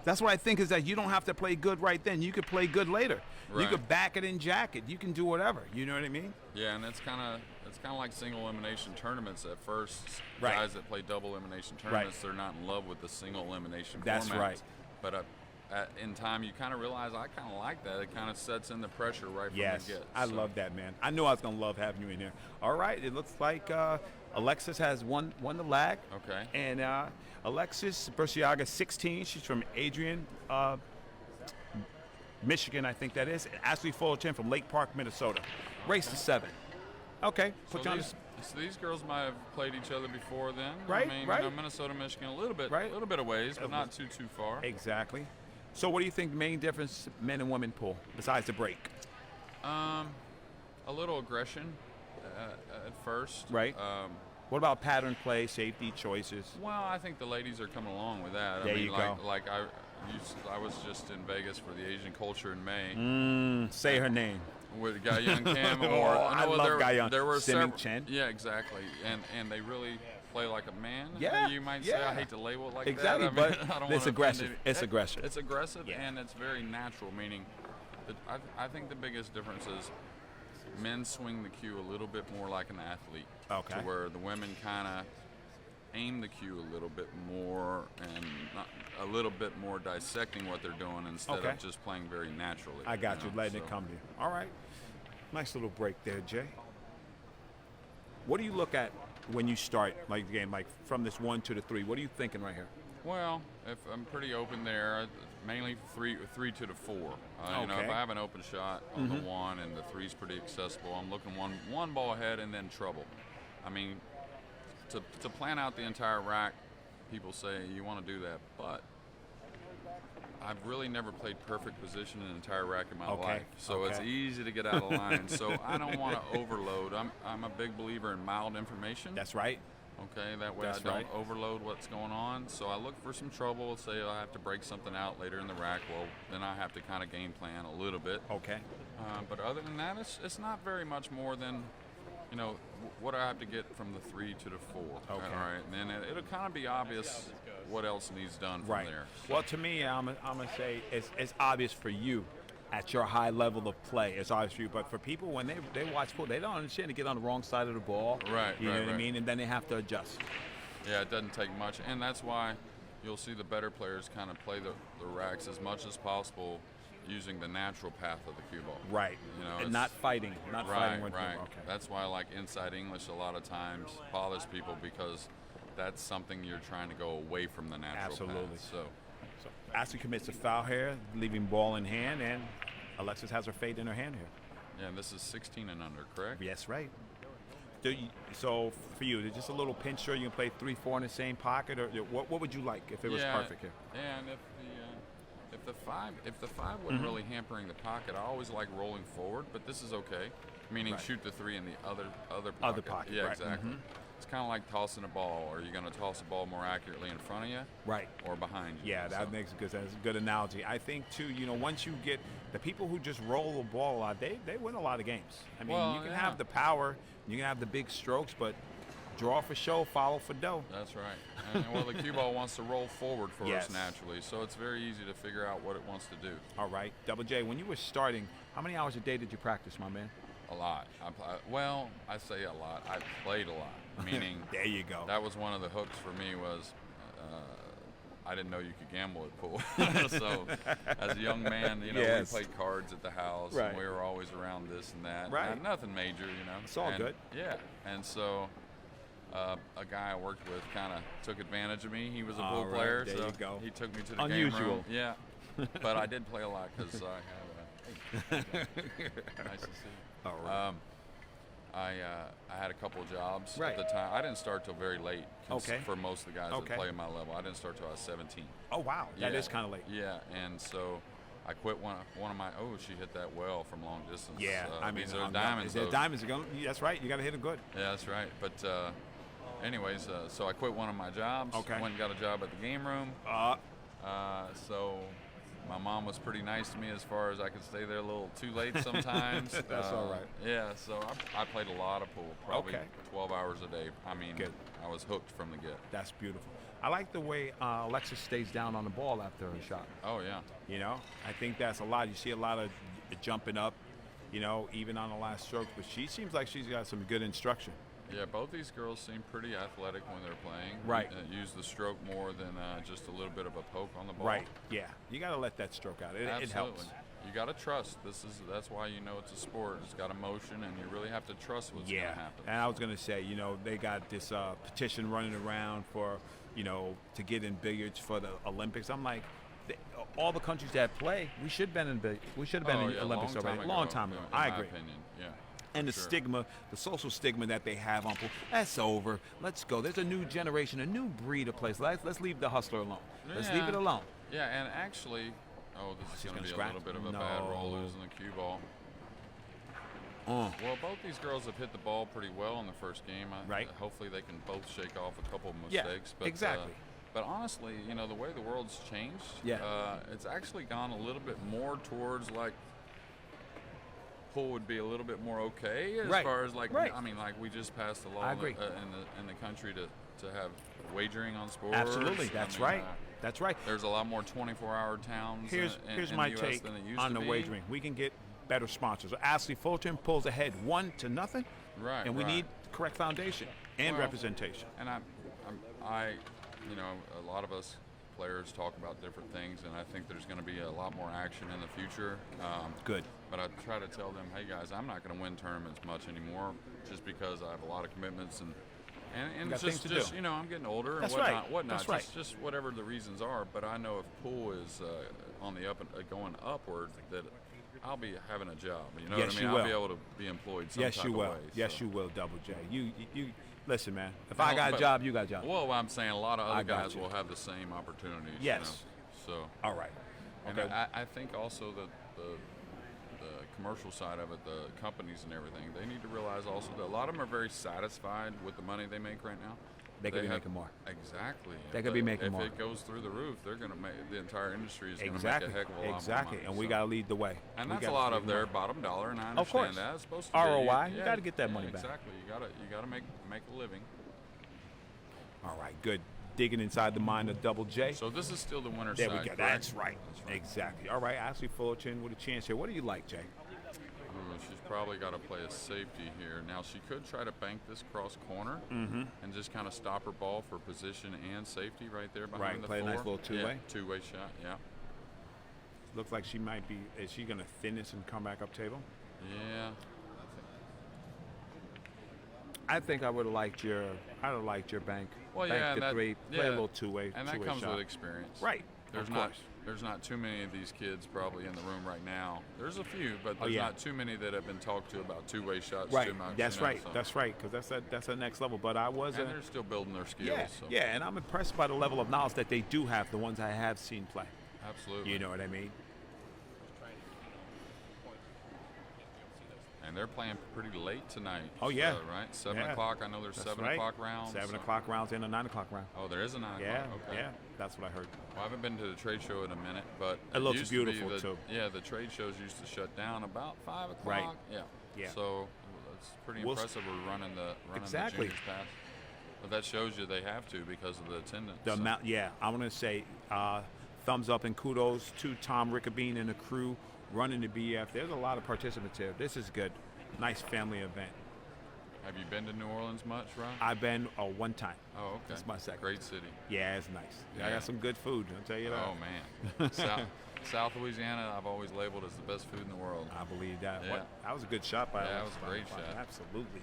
That's what I think is that you don't have to play good right then. You could play good later. Right. You could back it and jack it. You can do whatever. You know what I mean? Yeah, and it's kind of like single elimination tournaments at first. Right. Guys that play double elimination tournaments, they're not in love with the single elimination That's format. right. But in time, you kind of realize I kind of like that. It kind of sets in the pressure right from Yes, the get. I love that, man. I knew I was going to love having you in here. All right, it looks like Alexis has won the lag. Okay. And Alexis Burciaga, 16. She's from Adrian, Michigan, I think that is. And Ashley Fullerton from Lake Park, Minnesota. Race to 7. Okay, put you on this. So these girls might have played each other before then. Right, I mean, right. Minnesota, Michigan, a little bit of ways, but not too far. Exactly. So what do you think the main difference men and women pull, besides the break? A little aggression at first. Right. What about pattern play, safety, choices? Well, I think the ladies are coming along with that. There I mean, you go. Like I was just in Vegas for the Asian culture in May. Say her name. With Gayan Kim. I love Gayan. There were Simming Chen. Yeah, exactly. And they really play like a man. Yeah. You might say, I hate to label it like exactly, that. I mean, but I don't it's wanna aggressive. offend It's aggressive. It's aggressive, Yeah. and it's very natural, meaning that I think the biggest difference is men swing the cue a little bit more like an athlete. Okay. To where the women kind of aim the cue a little bit more and a little bit more dissecting what they're doing instead of just playing very naturally. I got you, letting it come to you. All right. Nice little break there, Jay. What do you look at when you start, like the game, like from this 1 to the 3? What are you thinking right here? Well, if I'm pretty open there, mainly three to the 4. You know, if I have an open shot on the 1 and the 3's pretty accessible, I'm looking one ball ahead and then trouble. I mean, to plan out the entire rack, people say you want to do that, but I've really never played perfect position in an entire rack in my life, so it's easy to get out of line. So I don't want to overload. I'm a big believer in mild information. That's right. Okay, that way I don't overload what's going on. So I look for some trouble. Say I have to break something out later in the rack. Well, then I have to kind of game plan a little bit. Okay. But other than that, it's not very much more than, you know, what I have to get from the 3 to the 4. Okay. All right, and then it'll kind of be obvious what else needs done from there. Well, to me, I'm gonna say it's obvious for you at your high level of play. It's obvious for you, but for people when they watch pool, they don't understand to get on the wrong side of the ball. Right. You know what I mean? And then they have to adjust. Yeah, it doesn't take much, and that's why you'll see the better players kind of play the racks as much as possible, using the natural path of the cue ball. Right. You know, and not fighting. Not fighting with right. Okay. That's why like inside English a lot of times bothers people, because that's something you're trying to go away from the natural path. So Ashley commits a foul here, leaving ball in hand, and Alexis has her fade in her hand here. Yeah, and this is 16 and under, correct? Yes, right. So for you, just a little pinch shot, you can play 3-4 in the same pocket, or what would you like if it was perfect here? Yeah, and if the five wasn't really hampering the pocket, I always like rolling forward, but this is okay. Meaning shoot the 3 in the other pocket. Other pocket. Yeah, right. exactly. It's kind of like tossing a ball. Are you going to toss a ball more accurately in front of you? Right. Or behind you? Yeah, that makes that's a good analogy. I think too, you know, once you get the people who just roll the ball a lot, they win a lot of games. I mean, you can have the power, you can have the big strokes, but draw for show, follow for dough. That's right. And well, the cue ball wants to roll forward for Yes. us naturally, so it's very easy to figure out what it wants to do. All right, Double J, when you were starting, how many hours a day did you practice, my man? A lot. I say a lot. I played a lot, meaning there you go. That was one of the hooks for me was I didn't know you could gamble at pool. So as a young man, you know, we played cards at the house, and we were always around this and that. Right. Nothing major, you know. It's all good. Yeah. And so a guy I worked with kind of took advantage of me. He was a pool player, there so you go. he took me to the Unusual. game room. Yeah. But I did play a lot because I had nice to see you. All right. I had a couple of jobs Right. at the time. I didn't start till very late. Okay. For most of the guys that play at my level, I didn't start till I was 17. Oh wow, that is kind of late. Yeah, and so I quit one of my. Oh, she hit that well from long distance. Yeah, I mean, these are diamonds. The diamonds are going. That's right. You got to hit them good. Yeah, that's right. But anyways, so I quit one of my jobs. Okay. Went and got a job at the game room. So My mom was pretty nice to me as far as I could stay there a little too late sometimes. That's all right. Yeah, so I played a lot of pool, probably 12 hours a day. I mean, good. I was hooked from the get. That's beautiful. I like the way Alexis stays down on the ball after her shot. Oh, yeah. You know, I think that's a lot. You see a lot of jumping up, you know, even on the last stroke, but she seems like she's got some good instruction. Yeah, both these girls seem pretty athletic when they're playing. Right. Use the stroke more than just a little bit of a poke on the ball. Right. Yeah. You got to let that stroke out. It helps. You got to trust. That's why you know it's a sport. It's got emotion, and you really have to trust what's going to happen. And I was going to say, you know, they got this petition running around for, you know, to get in billiards for the Olympics. I'm like, all the countries that play, we should have been in the Olympics already. Long time ago. I agree. Opinion. Yeah. And the stigma, the social stigma that they have on pool, that's over. Let's go. There's a new generation, a new breed of players. Let's leave the hustler alone. Let's leave it alone. Yeah, and actually, this is going to be a little bit of a bad roll losing the cue ball. Well, both these girls have hit the ball pretty well in the first game. Right. Hopefully they can both shake off a couple of mistakes. Yeah, exactly. But honestly, you know, the way the world's changed, it's actually gone a little bit more towards like pool would be a little bit more okay as far as like I mean, like we just passed a law in the country to have wagering on sports. Absolutely, that's right. That's right. There's a lot more 24-hour towns here's in my the US take than it used on to the be. wagering. We can get better sponsors. Ashley Fullerton pulls ahead 1-0. Right. And we need correct foundation and representation. And I, you know, a lot of us players talk about different things, and I think there's going to be a lot more action in the future. Good. But I try to tell them, hey guys, I'm not going to win tournaments much anymore, just because I have a lot of commitments and it's just you know, I'm getting older and whatnot. Just whatever the reasons are. But I know if pool is on the up and going upward, that I'll be having a job. You know what I mean? I'll be able to be employed some type of way. Yes, you will, Double J. You listen, man. If I got a job, you got a job. Well, I'm saying a lot of other guys will have the same opportunities. Yes. You know? So. All right. And I think also that the commercial side of it, the companies and everything, they need to realize also that a lot of them are very satisfied with the money they make right now. They could be making more. Exactly. They could be making more. If it goes through the roof, they're going to make the entire industry is going to make a heck of a lot more money. And we got to lead the way. And that's a lot of their bottom dollar, and I understand that. It's supposed to ROI. You got to get that money back. Exactly. You got to make a living. All right. Good. Digging inside the mind of Double J. So this is still the winner's side. There we go. That's right. Exactly. All right. Ashley Fullerton with a chance here. What do you like, Jay? She's probably got to play a safety here. Now, she could try to bank this cross corner and just kind of stop her ball for position and safety right there behind the play four. A nice little two-way. Yeah, two-way shot, yeah. Looks like she might be. Is she going to thin this and come back up table? Yeah. I think I would have liked your. I'd have liked your bank. Well, bank the three. Play a little two-way. And that comes with experience. Right. There's not too many of these kids probably in the room right now. There's a few, but there's not too many that have been talked to about two-way shots too much. That's right. That's right, because that's the next level. But I wasn't. And they're still building their skills. Yeah, so. yeah, and I'm impressed by the level of knowledge that they do have, the ones I have seen play. Absolutely. You know what I mean? And they're playing pretty late tonight. Oh, yeah. Right? 7 o'clock. I know there's 7 o'clock rounds. 7 o'clock rounds and a 9 o'clock round. Oh, there is a 9 o'clock. Okay. Yeah, that's what I heard. Well, I haven't been to the trade show in a minute, but it looks beautiful, too. Yeah, the trade shows used to shut down about 5 o'clock. Right. Yeah. So it's pretty impressive we're running the juniors pass. But that shows you they have to because of the attendance. I want to say thumbs up and kudos to Tom Rickabine and the crew running the BEF. There's a lot of participants here. This is good. Nice family event. Have you been to New Orleans much, Ron? I've been one time. Oh, okay. That's my second. Great city. Yeah, it's nice. Yeah. I got some good food, I'll tell you that. Oh, man. South Louisiana, I've always labeled as the best food in the world. I believe that. Yeah. That was a good shot by Alex. Yeah, that was a great shot. Absolutely.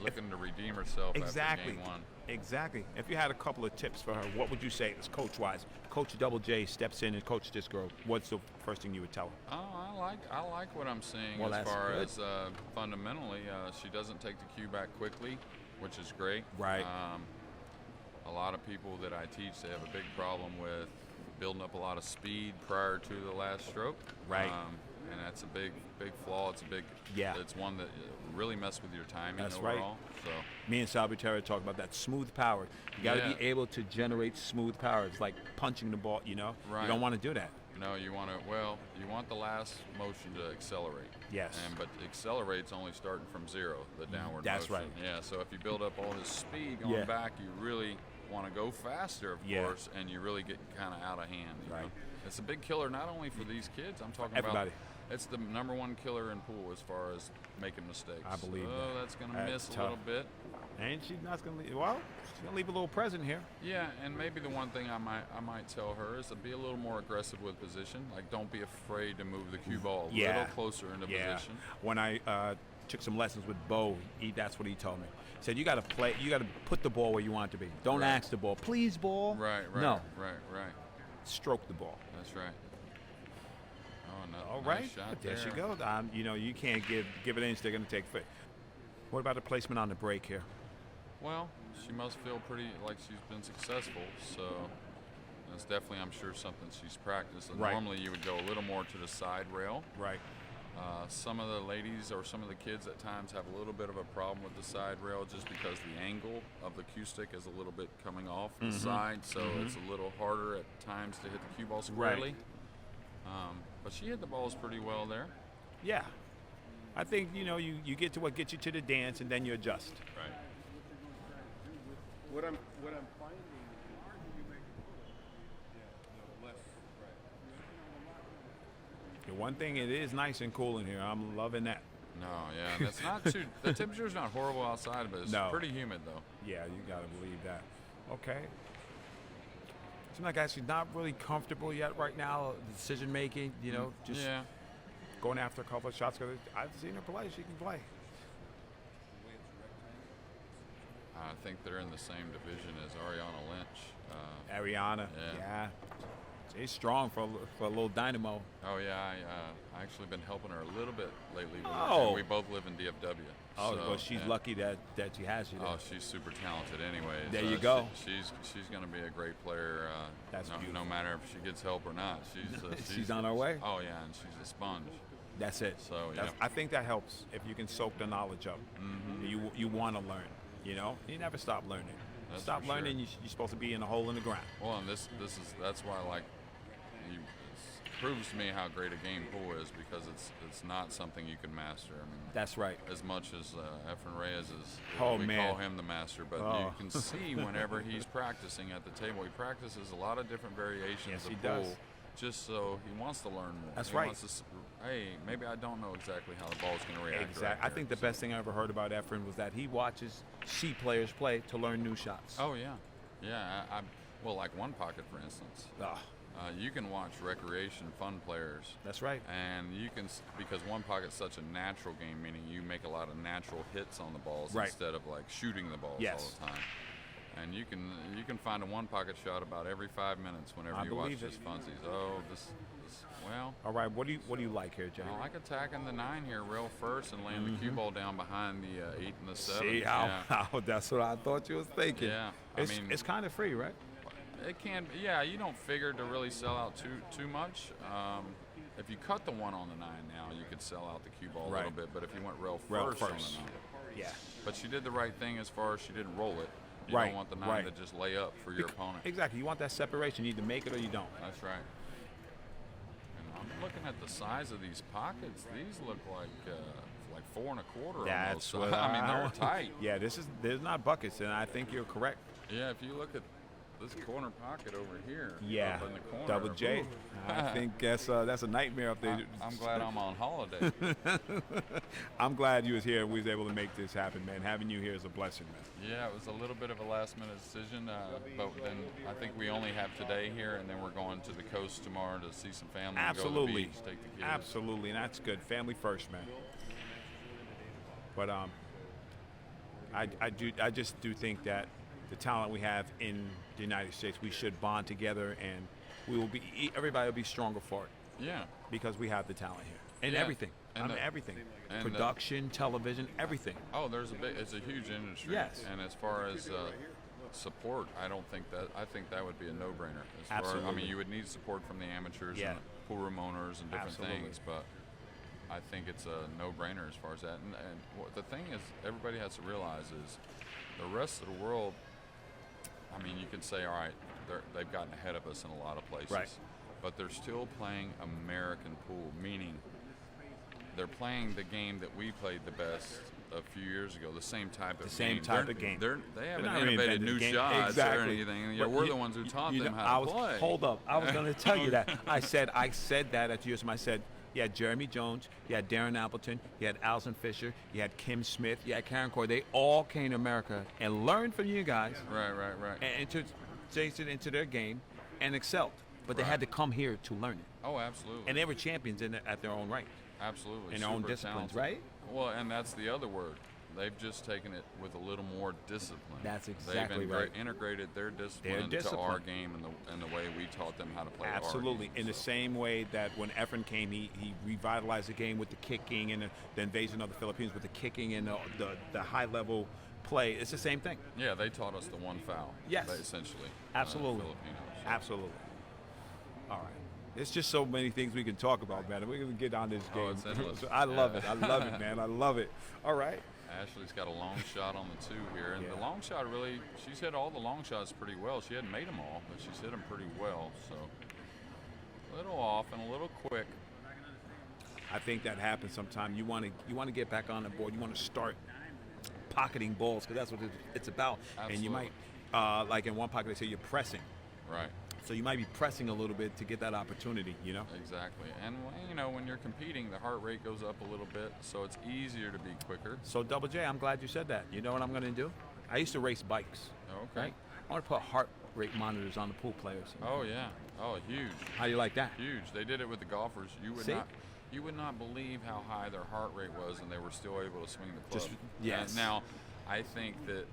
Looking to redeem herself after game one. Exactly. If you had a couple of tips for her, what would you say as coach-wise? Coach Double J steps in and coaches this girl. What's the first thing you would tell her? Oh, I like what I'm seeing as far as fundamentally. She doesn't take the cue back quickly, which is great. Right. A lot of people that I teach, they have a big problem with building up a lot of speed prior to the last stroke. Right. and that's a big flaw. It's a big, it's one that really messes with your timing That's overall. right. So me and Salvatore talk about that smooth power. You got to be able to generate smooth power. It's like punching the ball, you know. Right. You don't want to do that. No, you want the last motion to accelerate. Yes. But accelerate's only starting from zero, the downward That's motion. right. Yeah, so if you build up all this speed going back, you really want to go faster, of course, and you really get kind of out of hand. You know? It's a big killer not only for these kids, I'm talking everybody. About it's the number one killer in pool as far as making mistakes. I believe that's going to miss tough. a little bit. And she's not going to leave. Well, she's going to leave a little present here. Yeah, and maybe the one thing I might tell her is to be a little more aggressive with position. Like, don't be afraid to move the cue ball a little closer into position. When I took some lessons with Bo, that's what he told me. He said, you got to play. You got to put the ball where you want it to be. Don't ask the ball, please, ball. Right. No. Right. Stroke the ball. That's right. Oh, no. All nice right. shot There she goes. You know, you can't give it an inch. They're going to take fit. What about the placement on the break here? Well, she must feel pretty like she's been successful, so that's definitely, I'm sure, something she's practiced. Normally, you would go a little more to the side rail. Right. Some of the ladies or some of the kids at times have a little bit of a problem with the side rail just because the angle of the cue stick is a little bit coming off the side, so it's a little harder at times to hit the cue ball squarely. Right. But she hit the balls pretty well there. Yeah. I think, you know, you get to what gets you to the dance, and then you adjust. Right. What I'm finding, the harder you make the less. The one thing, it is nice and cool in here. I'm loving that. No, yeah, that's not too. The temperature's not horrible outside, but it's pretty humid though. Yeah, you gotta believe that. Okay. Seems like she's not really comfortable yet right now. Decision making, you know, just going after a couple of shots. Because I've seen her play; she can play. I think they're in the same division as Ariana Lynch. Ariana, yeah. She's strong for a little dynamo. Oh yeah, I actually been helping her a little bit lately. We both live in DFW. Oh, well, she's lucky that she has you there. Oh, she's super talented. Anyways, there you go. She's going to be a great player. That's beautiful. No matter if she gets help or not. She's on her way. Oh yeah, and she's a sponge. That's it. So I think that helps if you can soak the knowledge up. You want to learn. You know, you never stop learning. Stop learning. You're supposed to be in a hole in the ground. Well, and that's why it proves to me how great a game pool is, because it's not something you can master. I mean, that's right. As much as Efren Reyes is, call him the master, but you can see whenever he's practicing at the table, he practices a lot of different variations of pool. Just so he wants to learn more. That's he right. Wants to, hey, maybe I don't know exactly how the ball's going to react. Exactly. I think the best thing I ever heard about Efren was that he watches see players play to learn new shots. Oh yeah, yeah. Well, like one pocket, for instance. You can watch recreation fun players. That's right. And you can, because one pocket's such a natural game, meaning you make a lot of natural hits on the balls instead of like shooting the balls all the time. And you can find a one pocket shot about every 5 minutes whenever you watch these funsies. Oh, this well. All right, what do you like here, Jay? I like attacking the 9 here real first and laying the cue ball down behind the 8 and the 7. See how that's what I thought you was thinking. Yeah, it's kind of free, right? It can, yeah. You don't figure to really sell out too much. If you cut the 1 on the 9 now, you could sell out the cue ball a little bit. But if you went rail first on the 9, But she did the right thing as far as she didn't roll it. You don't want the 9 to just lay up for your opponent. Exactly. You want that separation. You either make it or you don't. That's right. And I'm looking at the size of these pockets. These look like 4 1/4 That's almost. I mean, they're tight. Yeah, there's not buckets, and I think you're correct. Yeah, if you look at this corner pocket over here, up in the corner, Double J. I think that's a nightmare up there. I'm glad I'm on holiday. I'm glad you was here and we was able to make this happen, man. Having you here is a blessing, man. Yeah, it was a little bit of a last-minute decision, but then I think we only have today here, and then we're going to the coast tomorrow to see some family. Absolutely. And go to the beach, take the kids. Absolutely, and that's good. Family first, man. But I just do think that the talent we have in the United States, we should bond together, and everybody will be stronger for it. Yeah. Because we have the talent here. And everything. And everything. And production, television, everything. Oh, it's a huge industry. Yes. And as far as support, I think that would be a no-brainer. Absolutely. I mean, you would need support from the amateurs and the pool room owners and different things, but I think it's a no-brainer as far as that. And the thing is, everybody has to realize is the rest of the world, I mean, you could say, all right, they've gotten ahead of us in a lot of places. Right. But they're still playing American pool, meaning they're playing the game that we played the best a few years ago, the same type of game. They haven't innovated new shots or anything. Yeah, we're the ones who taught them how to play. Hold up. I was going to tell you that. I said that at USM. I said, you had Jeremy Jones, you had Darren Appleton, you had Alison Fisher, you had Kim Smith, you had Karen Corey. They all came to America and learned from you guys. Right. And to chase it into their game and excelled. But they had to come here to learn it. Oh, absolutely. And they were champions at their own right. Absolutely. In their own disciplines, right? Well, and that's the other word. They've just taken it with a little more discipline. That's exactly They've right. integrated their discipline to our game and the way we taught them how to play Absolutely. our game. In the same way that when Efren came, he revitalized the game with the kicking and the invasion of the Philippines with the kicking and the high-level play. It's the same thing. Yeah, they taught us the one foul. Yes. Essentially. Absolutely. Filipinos. Absolutely. All right. It's just so many things we can talk about, man. We're going to get on this game. It's endless. I love it. I love it, man. I love it. All right. Ashley's got a long shot on the 2 here. And the long shot really, she's hit all the long shots pretty well. She hadn't made them all, but she's hit them pretty well. So a little off and a little quick. I think that happens sometimes. You want to get back on the board. You want to start pocketing balls because that's what it's about. Absolutely. And you might, like in one pocket, they say you're pressing. Right. So you might be pressing a little bit to get that opportunity, you know? Exactly. And, you know, when you're competing, the heart rate goes up a little bit, so it's easier to be quicker. So, Double J, I'm glad you said that. You know what I'm going to do? I used to race bikes. Okay. Right? I want to put heart rate monitors on the pool players. Oh, yeah. Oh, huge. How do you like that? Huge. They did it with the golfers. You would not believe how high their heart rate was, and they were still able to swing the club. Yes. And now, I think that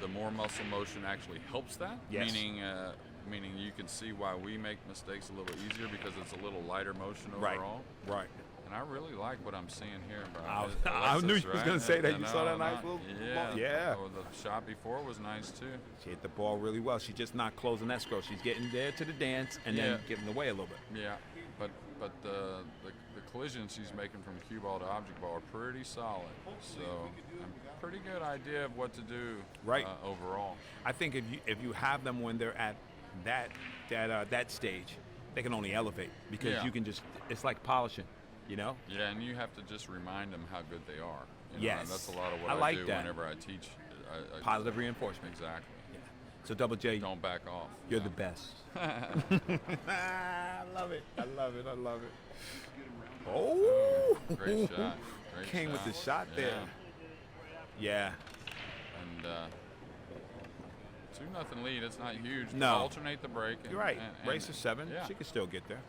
the more muscle motion actually helps that. Yes. Meaning you can see why we make mistakes a little easier because it's a little lighter motion overall. Right. And I really like what I'm seeing here. I knew you was going to say that. You saw that nice little ball? Yeah. Oh, the shot before was nice, too. She hit the ball really well. She's just not closing escrow. She's getting there to the dance and then giving away a little bit. Yeah, but the collisions she's making from cue ball to object ball are pretty solid. So a pretty good idea of what to do overall. I think if you have them when they're at that stage, they can only elevate because you can just, it's like polishing, you know? Yeah, and you have to just remind them how good they are. You know, yes. And that's a lot of what I do that. Whenever I teach. Positive reinforcement. Exactly. Yeah. So, Double J. Don't back off. You're the best. I love it. I love it. I love it. Oh! Great shot. Came with the shot there. Yeah. And 2-0 lead. It's not huge. No. Alternate the break. You're right. Race of 7. Yeah. She can still get there.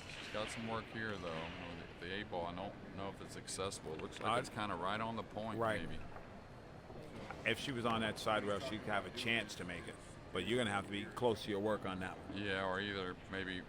She's got some work here, though. The 8 ball, I don't know if it's accessible. It looks like it's kind of right on the point, maybe. If she was on that side rail, she'd have a chance to make it. But you're going to have to be close to your work on that one. Yeah, or either maybe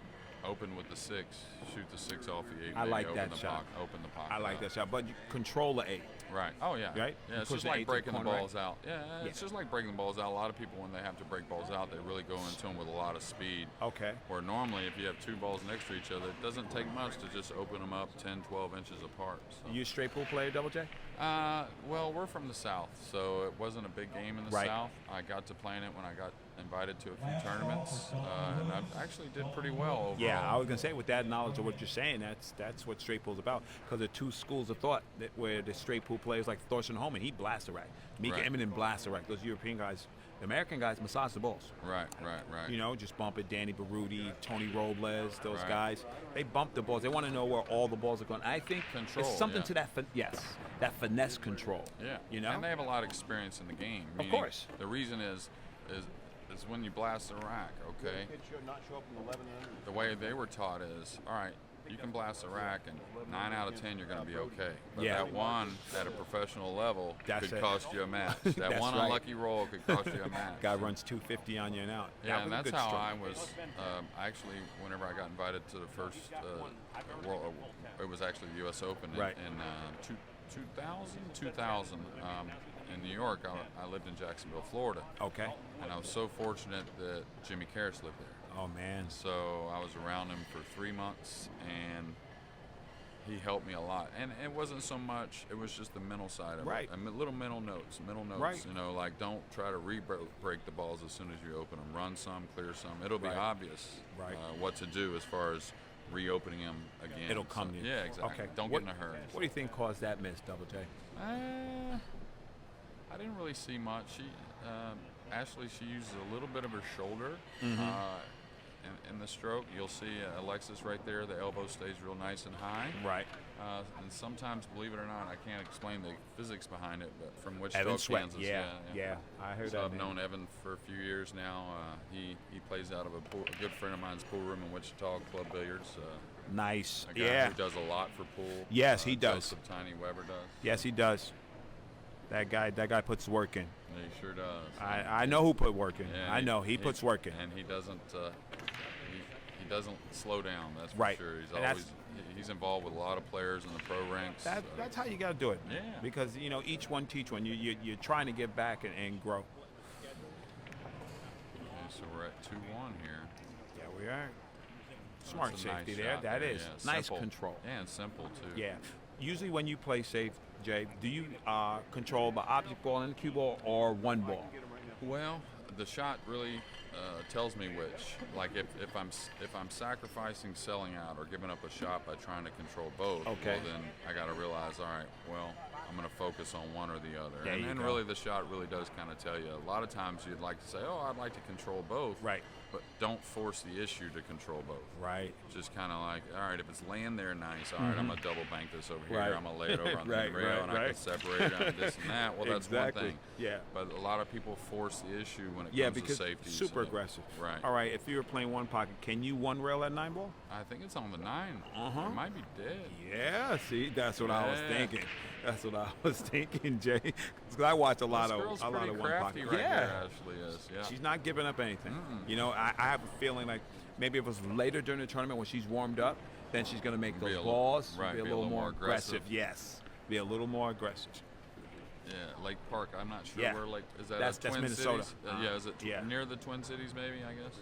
open with the 6, shoot the 6 off the 8. I like that shot. Open the pocket. I like that shot. But you control the 8. Right. Oh, yeah. Right? Yeah, it's just like breaking the balls out. Yeah, it's just like breaking the balls out. A lot of people, when they have to break balls out, they really go into them with a lot of speed. Okay. Where normally, if you have 2 balls next to each other, it doesn't take much to just open them up 10, 12 inches apart. So. You a straight pool player, Double J? Well, we're from the South, so it wasn't a big game in the South. I got to playing it when I got invited to a few tournaments, and I actually did pretty well overall. Yeah, I was going to say, with that knowledge of what you're saying, that's what straight pool's about. Because the 2 schools of thought where the straight pool players like Thorsten Holman, he blasts a rack. Mika Eminem blasts a rack. Those European guys, the American guys massage the balls. Right. You know, just bump it. Danny Berruti, Tony Robles, those guys, they bump the balls. They want to know where all the balls are going. I think it's something to that, that finesse control. Yeah. You know? And they have a lot of experience in the game. Of course. The reason is when you blast the rack, okay? The way they were taught is, all right, you can blast the rack, and 9 out of 10 you're going to be okay. But that one at a professional level could cost you a match. That one unlucky roll could cost you a match. Guy runs 250 on you and out. Yeah, and that's how I was. Actually, whenever I got invited to the first world, it was actually the U.S. Open in 2000. In New York, I lived in Jacksonville, Florida. Okay. And I was so fortunate that Jimmy Karras lived there. Oh, man. So I was around him for 3 months, and he helped me a lot. And it wasn't so much, it was just the mental side of Right. it. Little mental notes, Right. you know, like don't try to break the balls as soon as you open them. Run some, clear some. It'll be Right. obvious Right. what to do as far as reopening them again. It'll come to you. Yeah, exactly. Okay. Don't get in a hurry. What do you think caused that miss, Double J? I didn't really see much. Ashley, she uses a little bit of her shoulder in the stroke. You'll see Alexis right there. The elbow stays real nice and high. Right. And sometimes, believe it or not, I can't explain the physics behind it, but from Evan Wichita, Sweat. Kansas. Yeah. I heard So that. I've known Evan for a few years now. He plays out of a good friend of mine's pool room in Wichita, Club Billiards. Nice. A guy who does a lot for pool. Yes, he does. Joseph Tiny Weber does. Yes, he does. That guy puts work in. Yeah, he sure does. I know who put work in. Yeah, I know he puts work in. And he doesn't he doesn't slow down. That's for Right. sure. And He's involved with a lot of players in the pro ranks. That's how you got to do it. Yeah. Because each one teach one. You're trying to give back and grow. Okay, so we're at 2-1 here. Yeah, we are. Smart That's a safety nice there. shot That there, is yeah. nice Simple. control. Yeah, and simple too. Yeah. Usually when you play safe, Jay, do you control the object ball and the cue ball or one ball? Well, the shot really tells me which. Like if I'm sacrificing selling out or giving up a shot by trying to control both, Okay. well then I got to realize, all right, well, I'm going to focus on one or the other. There And you then go. really the shot really does kind of tell you. A lot of times you'd like to say, oh, I'd like to control both. Right. But don't force the issue to control both. Right. Just kind of like, all right, if it's laying there nice, all right, I'm going to double bank this over here. Right. I'm going to lay it over on Right, the rail, right, and I right. can separate it and this and that. Well, that's Exactly. one thing. Yeah. But a lot of people force the issue when it Yeah, comes because to safety. super aggressive. Right. All right, if you were playing one pocket, can you one rail that 9 ball? I think it's on the 9. Uh-huh. It might be dead. Yeah, see, that's what I was Yeah. thinking. That's what I was thinking, Jay. Because I watch a lot This of girl's one pretty pocket. crafty right yeah, there, Ashley is. Yeah. she's not giving up anything. I have a feeling like maybe if it was later during the tournament when she's warmed up, then she's going to make those balls right, be a little more aggressive. Yes, be a little more aggressive. Yeah, Lake Park. I'm not sure Yeah. where Lake is. That That's Twin Minnesota. Cities? Yeah, is it yeah. near the Twin Cities? Maybe I guess.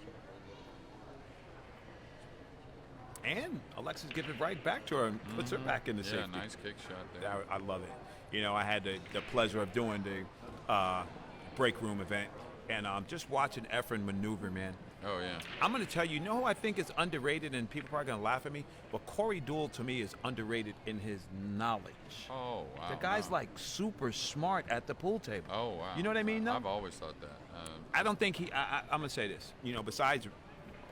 And Alexis gives it right back to her and puts her back in the Yeah, safety. nice kick shot there. I love it. I had the pleasure of doing the break room event, and just watching Efren maneuver, man. Oh yeah. I'm going to tell you, who I think is underrated, and people are probably going to laugh at me, but Corey Deuel to me is underrated in his knowledge. Oh wow. The guy's wow. like super smart at the pool table. Oh wow. You know what I mean? Though? I've always thought that. I don't think I'm going to say this. Besides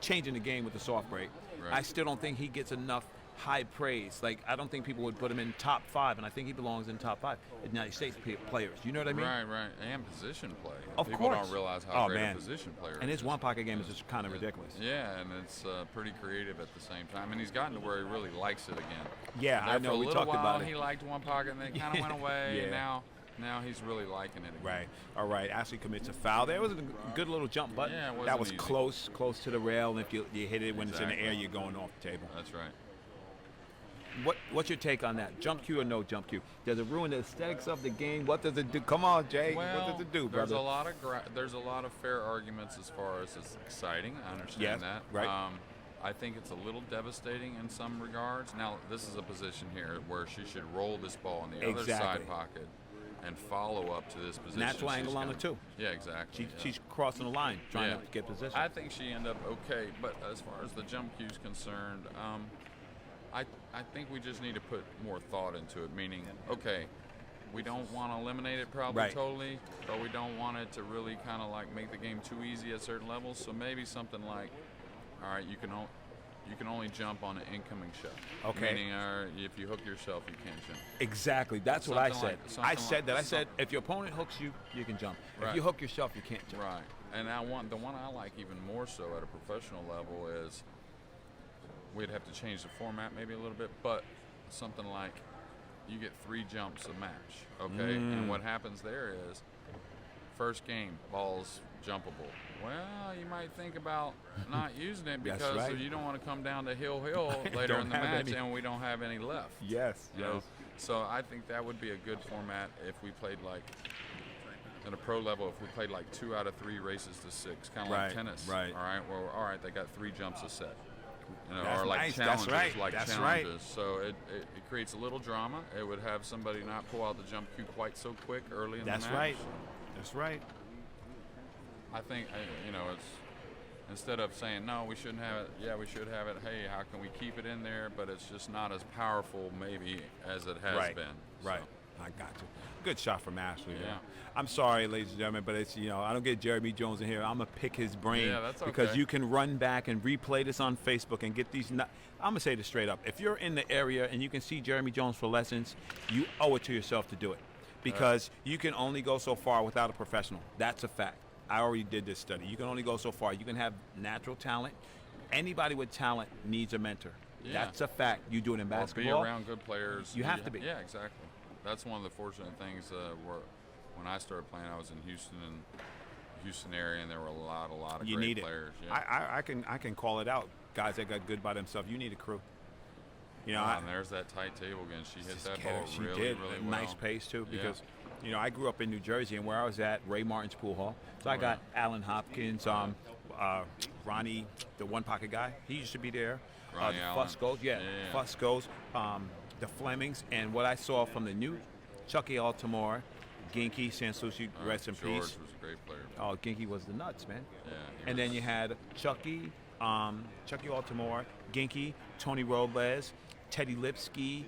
changing the game with the soft break, Right. I still don't think he gets enough high praise. Like, I don't think people would put him in top 5, and I think he belongs in top 5 United States players. You know what I mean? Right. And position play. Of People course. don't realize how great man. a position player And his is. one pocket game is just kind of ridiculous. Yeah, and it's pretty creative at the same time. And he's gotten to where he really likes it again. Yeah, There I know. For a We little talked while, about it. he liked one pocket, and then it kind of went away. Yeah. And now he's really liking it again. Right. All right. Ashley commits a foul. There was a good little jump button. Yeah, it wasn't that was easy. close to the rail. And if you hit it when it's in the air, Exactly. you're going off the table. That's right. What's your take on that? Jump cue or no jump cue? Does it ruin the aesthetics of the game? What does it do? Come on, Jay. Well, what does it do, there's brother? there's a lot of fair arguments as far as it's exciting. I understand Yes, that. right. I think it's a little devastating in some regards. Now, this is a position here where she should roll this ball in the other Exactly. side pocket and follow up to this position. Natural She's angle on gonna- it, too. Yeah, exactly. yeah. She's crossing the line, trying Yeah. to get position. I think she ended up okay, but as far as the jump cue is concerned, I think we just need to put more thought into it. Meaning, okay, we don't want to eliminate it probably Right. totally, but we don't want it to really kind of like make the game too easy at certain levels. So maybe something like, all right, you can only jump on an incoming shot. Okay. Meaning, if you hook yourself, you can't jump. Exactly. That's what I Something said. like- something I said like- that. I said if your opponent hooks you, you can jump. If Right. you hook yourself, you can't jump. Right. And the one I like even more so at a professional level is we'd have to change the format maybe a little bit, but something like you get 3 jumps a match, okay? And what happens there is first game, ball's jumpable. Well, you might think about not using it That's because right. you don't want to come down to hill later Don't in the have match any. and we don't have any left. Yes. You know? So I think that would be a good format if we played like at a pro level, if we played like 2 out of 3 races to 6, kind of Right, like tennis. right. All right. Well, all right. They got 3 jumps a set. That's or like nice. challenges, That's right. like That's challenges. right. So it creates a little drama. It would have somebody not pull out the jump cue quite so quick early in the match. That's right. That's right. I think, it's instead of saying, no, we shouldn't have it, yeah, we should have it, hey, how can we keep it in there? But it's just not as powerful maybe as it has been. Right. I got you. Good shot from Ashley. Yeah. I'm sorry, ladies and gentlemen, but it's, I don't get Jeremy Jones in here. I'm going to pick his brain. Yeah, that's okay. Because you can run back and replay this on Facebook and get these. I'm going to say this straight up. If you're in the area and you can see Jeremy Jones for lessons, you owe it to yourself to do it. Because you can only go so far without a professional. That's a fact. I already did this study. You can only go so far. You can have natural talent. Anybody with talent needs a mentor. Yeah. That's a fact. You do it in basketball. Or be around good players. You have to be. Yeah, exactly. That's one of the fortunate things where when I started playing, I was in Houston area, and there were a lot of you great need players. It. Yeah. I can call it out. Guys that got good by themselves. You need a crew. And there's that tight table again. She hit that ball really well. Nice pace too, because I grew up in New Jersey, and where I was at, Ray Martin's pool hall. So I got Alan Hopkins, Ronnie, the one pocket guy. He used to be there. Ronnie Allen. Fusco's, Fusco's, the Flemings, and what I saw from the new Chucky Altamore, Ginky, Sansucci, rest in George peace. was a great player. Oh, Ginky was the nuts, man. Yeah. And then you had Chucky Altamore, Ginky, Tony Robles, Teddy Lipsky,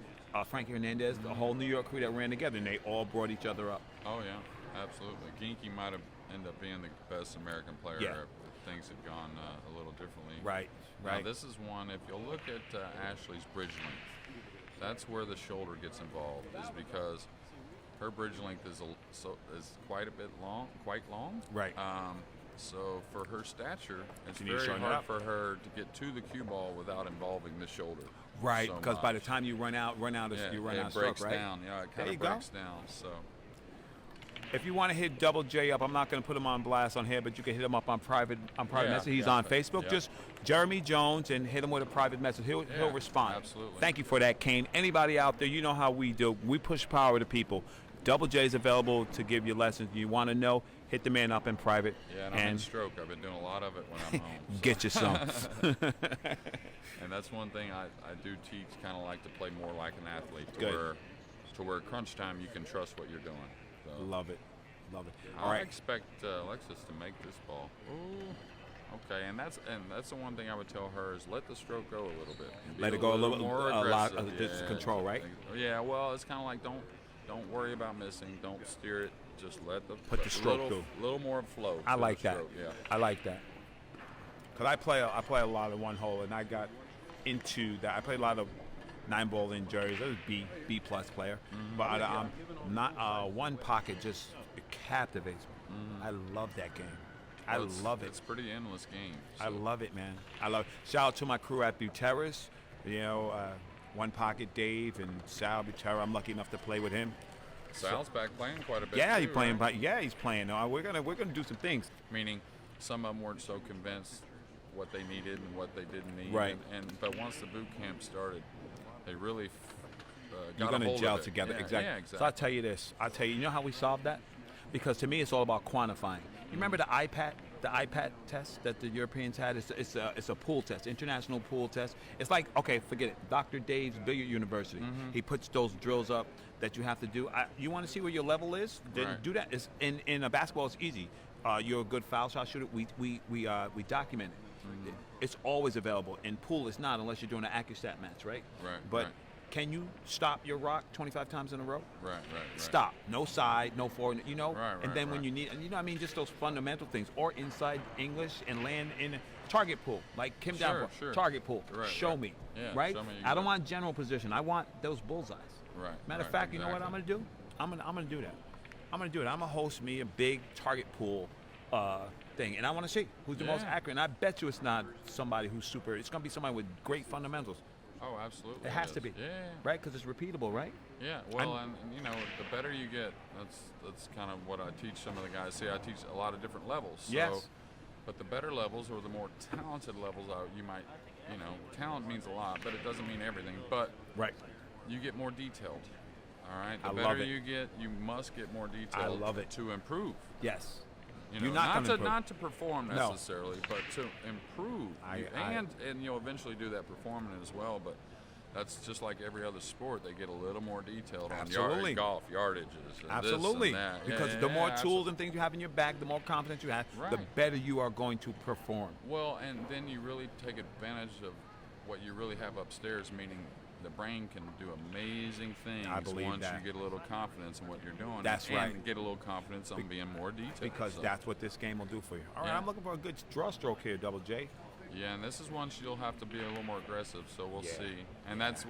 Frankie Hernandez, the whole New York crew that ran together, and they all brought each other up. Oh, yeah, absolutely. Ginky might have ended up being the best American player if things had gone a little differently. Right. Now, this is one, if you'll look at Ashley's bridge length, that's where the shoulder gets involved, is because her bridge length is quite a bit long, quite long. Right. So for her stature, it's You need to very shorten it hard up. for her to get to the cue ball without involving the shoulder. Right, so because by the much. time you run out, you run out of breaks stroke, right? down. Yeah, it There kind you of go. breaks down. So If you want to hit Double J up, I'm not going to put him on blast on here, but you can hit him up on private message. He's on Facebook. Yeah. Just Jeremy Jones, and hit him with a private message. He'll respond. Absolutely. Thank you for that, Kane. Anybody out there, you know how we do. We push power to people. Double J is available to give you lessons. You want to know, hit the man up in private. Yeah, and I'm in stroke. I've been doing a lot of it when I'm home. So. Get you some. And that's one thing I do teach, kind of like to play more like an athlete, to where crunch time you can trust what you're doing. So. Love it. All I right. expect Alexis to make this ball. Ooh. Okay, and that's the one thing I would tell her is let the stroke go a little bit. Let it go a little more a lot aggressive. of this control, right? Yeah, well, it's kind of like don't worry about missing. Don't steer it. Just let Put the stroke through. A little more flow. I like that. Yeah. I like that. Cause I play a lot of one hole, and I got into that. I played a lot of 9-ball in Jersey. I was B plus player, but not one pocket just captivates me. I love that game. I love it. It's a pretty endless game. So. I love it, man. I love it. Shout out to my crew at Buteris. One Pocket Dave and Sal Butera. I'm lucky enough to play with him. Sal's back playing quite a bit. Yeah, too, he's playing. right? He's playing. We're gonna do some things. Meaning, some of them weren't so convinced what they needed and what they didn't need. Right. But once the boot camp started, they really You're got gonna a hold gel of it. together. Yeah, Exactly. Yeah, exactly. So I'll tell you this. You know how we solved that? Because to me, it's all about quantifying. You remember the iPad test that the Europeans had? It's a pool test, international pool test. It's like, okay, forget it. Dr. Dave's Billiard University. He puts those drills up that you have to do. You want to see where your level is? Then do that. It's, in a basketball, it's easy. You're a good foul shot shooter. We document it. It's always available. In pool, it's not unless you're doing an AccuStat match, right? Right. But right. Can you stop your rock 25 times in a row? Right. Stop. No side, no forward, Right, and then when you need, and what I mean, just those fundamental things, or inside English and land in a target pool, like Kim Downpour, target pool. Right, show me, Yeah, right? show me I don't want general position. I want those bullseyes. Right. Matter of fact, you know what I'm gonna do? I'm gonna do that. I'm gonna host me a big target pool thing, and I want to see who's the most accurate. And I bet you it's not somebody who's super. It's gonna be somebody with great fundamentals. Oh, absolutely. It has to be. Yeah. Right, because it's repeatable, right? Yeah. Well, and the better you get, that's kind of what I teach some of the guys. See, I teach a lot of different levels. So, yes. But the better levels or the more talented levels, you might, talent means a lot, but it doesn't mean everything. But you get more detailed. All right. The better you get, you must get more detailed. I love it. To improve. Yes. You know, You're not gonna improve. not to perform No. necessarily, but to improve and you'll eventually do that performing as well. But that's just like every other sport. They get a little more detailed on golf yardages. And Absolutely, this and that. because the more tools and things you have in your bag, the more confidence you have, the better you are going to perform. Well, and then you really take advantage of what you really have upstairs, meaning the brain can do amazing things once you get a little confidence in what you're doing. That's right. And get a little confidence on being more detailed. Because that's what this game will do for you. All right, I'm looking for a good draw stroke here, Double J. Yeah, and this is one you'll have to be a little more aggressive, so we'll see. And that's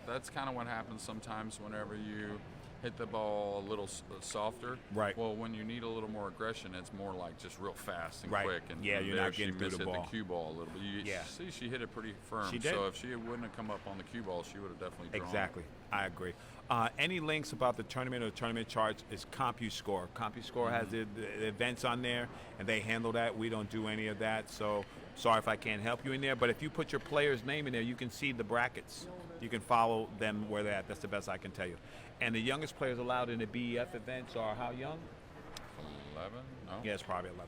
that's kind of what happens sometimes whenever you hit the ball a little softer. Right. Well, when you need a little more aggression, it's more like just real fast and quick. And you're not getting through the ball. She mishit the cue ball a little bit. You see, she hit it pretty firm. She did. So if she wouldn't have come up on the cue ball, she would have definitely drawn. Exactly. I agree. Any links about the tournament or tournament charts is CompuScore. CompuScore has the events on there, and they handle that. We don't do any of that, so sorry if I can't help you in there. But if you put your player's name in there, you can see the brackets. You can follow them where they're at. That's the best I can tell you. And the youngest players allowed in the BEF events are how young? 11? No? Yeah, it's probably 11.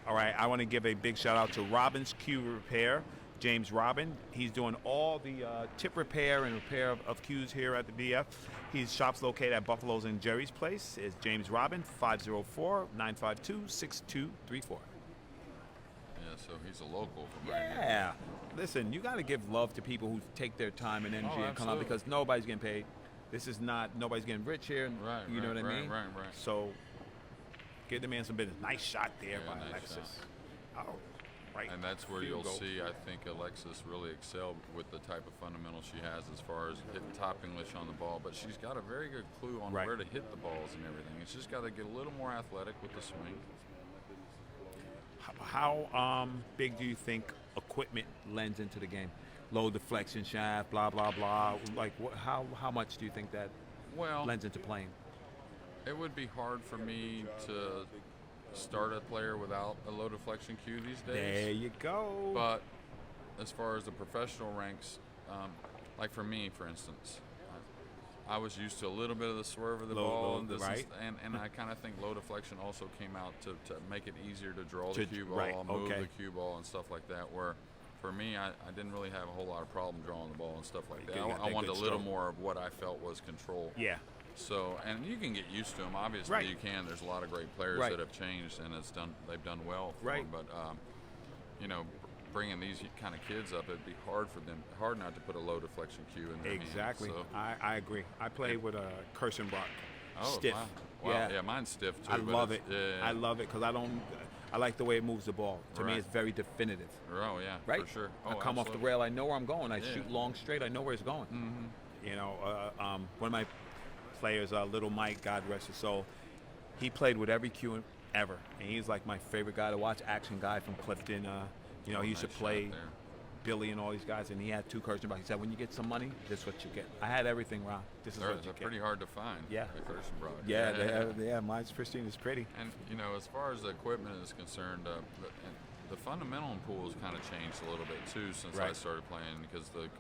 All right, I want to give a big shout out to Robin's Cue Repair. James Robin, he's doing all the tip repair and repair of cues here at the BF. His shop's located at Buffalo's and Jerry's Place. It's James Robin, 504-952-6234. Yeah, so he's a local from right here. Yeah. Listen, you got to give love to people who take their time and energy and come out, because nobody's getting paid. This is not, nobody's getting rich here. You know what I mean? Right. So give the man some business. Nice shot there by nice Alexis. Shot. Oh, right. And that's where you'll see, I think, Alexis really excel with the type of fundamentals she has as far as hitting top English on the ball. But she's got a very good clue on where to hit the balls and everything. It's just got to get a little more athletic with the swing. How big do you think equipment lends into the game? Low deflection shaft, blah, blah, blah. Like, how much do you think that lends into playing? It would be hard for me to start a player without a low deflection cue these days. There you go. But as far as the professional ranks, like for me, for instance, I was used to a little bit of the swerve of the ball, and I kind of think low deflection also came out to make it easier to draw the cue ball, move the cue ball, and stuff like that. Where for me, I didn't really have a whole lot of problem drawing the ball and stuff like that. I wanted a little more of what I felt was control. Yeah. So, and you can get used to them. Obviously, you can. There's a lot of great players that have changed, and they've done well for them. But you know, bringing these kind of kids up, it'd be hard not to put a low deflection cue in their Exactly. hands, so. I agree. I played with a Kirstenbach. Oh, stiff. Wow. Yeah, mine's stiff too. I love it. I love it because I like the way it moves the ball. To me, it's very definitive. Oh yeah, right? For sure. I come off the rail, I know where I'm going. I shoot long straight, I know where it's going. You know, one of my players, Little Mike, God rest his soul, he played with every cue ever, and he's like my favorite guy to watch. Action guy from Clifton. You know, he used to play Billy and all these guys, and he had 2 Kirstenbach. He said, when you get some money, this is what you get. I had everything, Ron. This is what you get. They're pretty hard to find. Yeah. The Kirstenbach. Yeah, mine's pristine. It's pretty. And, you know, as far as the equipment is concerned, the fundamental pool has kind of changed a little bit, too, since I started playing, because the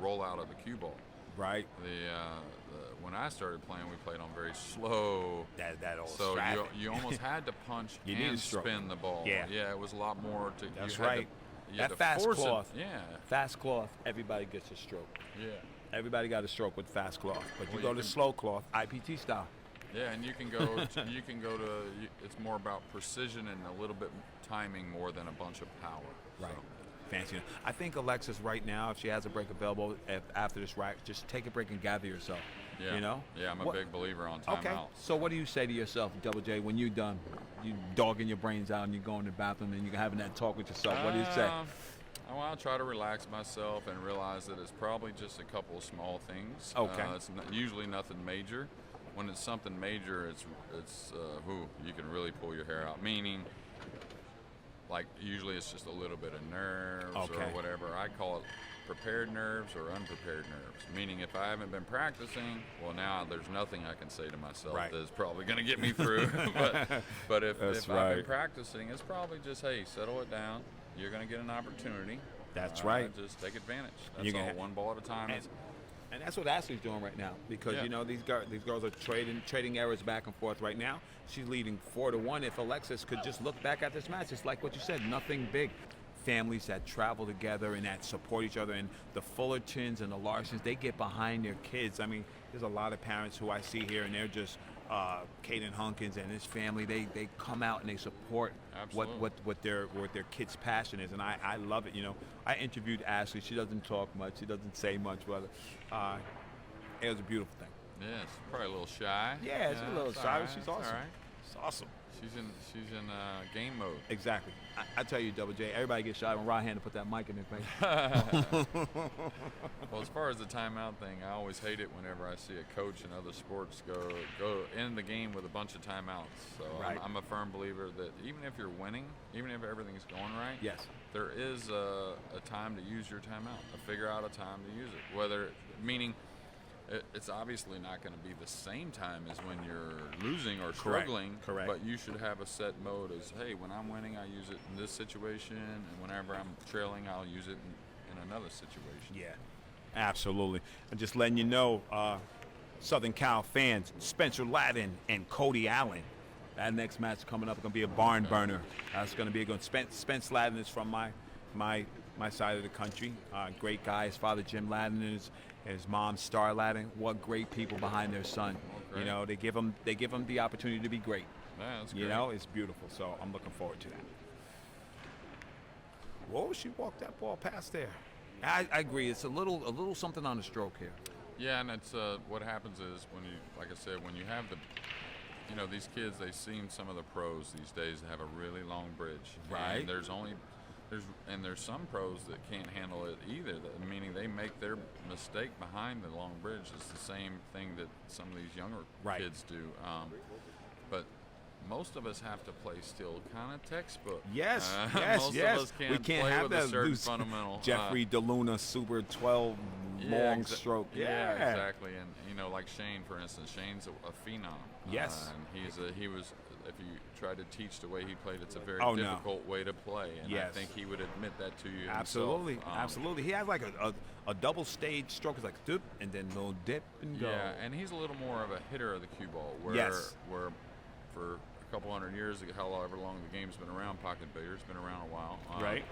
rollout of the cue ball. Right. When I started playing, we played on very slow. That old so you almost had to punch and spin the ball. Yeah, it was a lot more to. That's right. That fast cloth. Fast cloth. Everybody gets a stroke. Yeah. Everybody got a stroke with fast cloth, but you go to slow cloth, IPT style. Yeah, and you can go. It's more about precision and a little bit timing more than a bunch of power. Right. So. Fancy. I think Alexis right now, if she has a break available after this rack, just take a break and gather yourself. Yeah. You know? Yeah, I'm a big believer on timeout. Okay. So what do you say to yourself, Double J, when you're done? You dogging your brains out and you go in the bathroom and you're having that talk with yourself. What do you say? Well, I try to relax myself and realize that it's probably just a couple of small things. Okay. It's usually nothing major. When it's something major, it's you can really pull your hair out. Meaning, like usually it's just a little bit of nerves or whatever. I call it prepared nerves or unprepared nerves. Meaning if I haven't been practicing, well now there's nothing I can say to myself that's probably going to get me through. but if I've been practicing, it's probably just, hey, settle it down. You're going to get an opportunity. That's right. Just take advantage. That's all, one ball at a time. And that's what Ashley's doing right now, because you know these girls are trading errors back and forth right now. She's leading 4-1. If Alexis could just look back at this match, it's like what you said, nothing big. Families that travel together and that support each other, and the Fullertons and the Larsons, they get behind their kids. I mean, there's a lot of parents who I see here, and they're just Caden Hunkins and his family. They come out and they support what their kids' passion is, and I love it. You know, I interviewed Ashley. She doesn't talk much. She doesn't say much, but it was a beautiful thing. Yeah, she's probably a little shy. Yeah, she's a little shy. Right. She's awesome. All right. She's awesome. She's in game mode. Exactly. I tell you, Double J, everybody gets shy when Ryan put that mic in their face. Well, as far as the timeout thing, I always hate it whenever I see a coach in other sports go in the game with a bunch of timeouts. So I'm a firm believer that even if you're winning, even if everything's going right, yes, there is a time to use your timeout. Figure out a time to use it. Whether meaning. It's obviously not going to be the same time as when you're losing or struggling. Correct. But you should have a set mode as, hey, when I'm winning, I use it in this situation, and whenever I'm trailing, I'll use it in another situation. Yeah, absolutely. And just letting you know, Southern Cal fans, Spencer Ladden and Cody Allen. That next match coming up is going to be a barn burner. That's going to be a good. Spence Ladden is from my side of the country. Great guy. His father, Jim Ladden, is his mom, Star Ladden. What great people behind their son. You know, they give him the opportunity to be great. Yeah, that's great. You know, it's beautiful. So I'm looking forward to that. Whoa, she walked that ball past there. I agree. It's a little something on the stroke here. Yeah, and it's what happens is when you, like I said, when you have these kids, they've seen some of the pros these days that have a really long bridge. Right. And there's some pros that can't handle it either. Meaning they make their mistake behind the long bridge. It's the same thing that some of these younger kids do. But most of us have to play still kind of textbook. Yes, most of us can't we can't play have with that a certain loose fundamental. Jeffrey DeLuna Super 12 long stroke. Yeah, exactly. And like Shane, for instance, Shane's a phenom. Yes. And he was. If you try to teach the way he played, it's a very difficult way to play, and I think he would admit that to you. Absolutely, absolutely. He has like a double stage stroke. It's like dip and then little dip and go. Yeah, and he's a little more of a hitter of the cue ball. Where for a couple hundred years, however long the game's been around, pocket billiards been around a while. Right.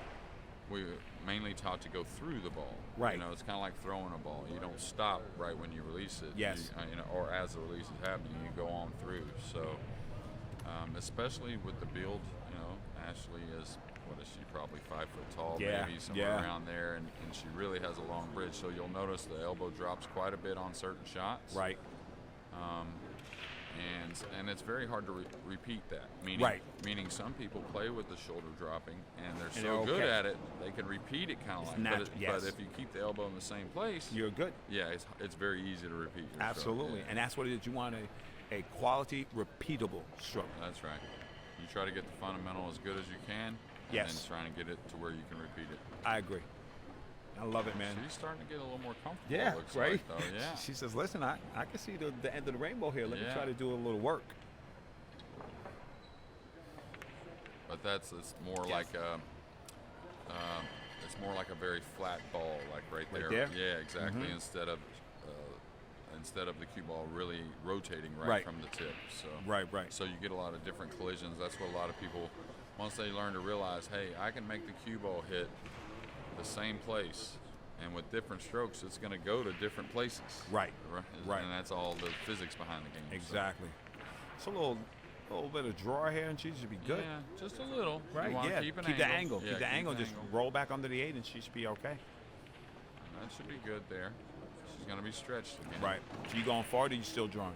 We mainly taught to go through the ball. Right. It's kind of like throwing a ball. You don't stop right when you release it. Yes. Or as the release is happening, you go on through. So. Especially with the build, Ashley is, what is she, probably 5 foot tall, maybe somewhere around there, and she really has a long bridge, so you'll notice the elbow drops quite a bit on certain shots. Right. And it's very hard to repeat that, meaning some people play with the shoulder dropping, and they're so good at it, they can repeat it kind of like, but if you keep the elbow in the same place, you're good. Yeah, it's very easy to repeat your Absolutely, stroke. Yeah. And that's what it is. You want a quality, repeatable stroke. That's right. You try to get the fundamental as good as you can, and then trying to get it to where you can repeat it. I agree. I love it, man. She's starting to get a little more comfortable. Yeah, looks right. Like, though. Yeah. She says, "Listen, I can see the end of the rainbow here. Let me try to do a little work." But it's more like a very flat ball, like right there. Yeah, exactly. Mm-hmm. Instead of the cue ball really rotating from the tip. So right. So you get a lot of different collisions. That's what a lot of people, once they learn to realize, hey, I can make the cue ball hit the same place, and with different strokes, it's going to go to different places. Right. And that's all the physics behind the game. Exactly. So. It's a little bit of draw here, and she should be good. Yeah, just a little. Right. Yeah. Keep the angle. Keep the angle. Just roll back under the 8, and she should be okay. That should be good there. She's going to be stretched again. Right. So you going forward, or you still drawing?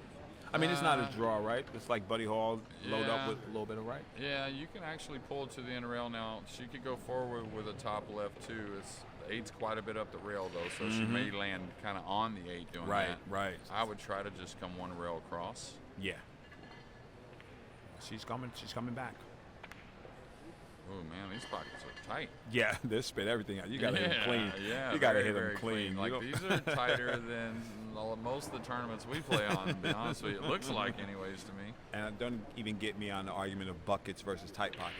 I mean, it's not a draw, right? It's like Buddy Hall, load up with a little bit of right. Yeah, you can actually pull it to the inner rail now. She could go forward with a top left too. The 8's quite a bit up the rail though, so she may land kind of on the 8 doing that. Right. I would try to just come one rail across. Yeah. She's coming back. Oh man, these pockets are tight. Yeah, they spit everything out. You gotta hit them clean. Yeah, you gotta hit them clean. Like these are tighter than most of the tournaments we play on. To be honest with you, it looks like, anyways, to me. And don't even get me on the argument of buckets versus tight pocket.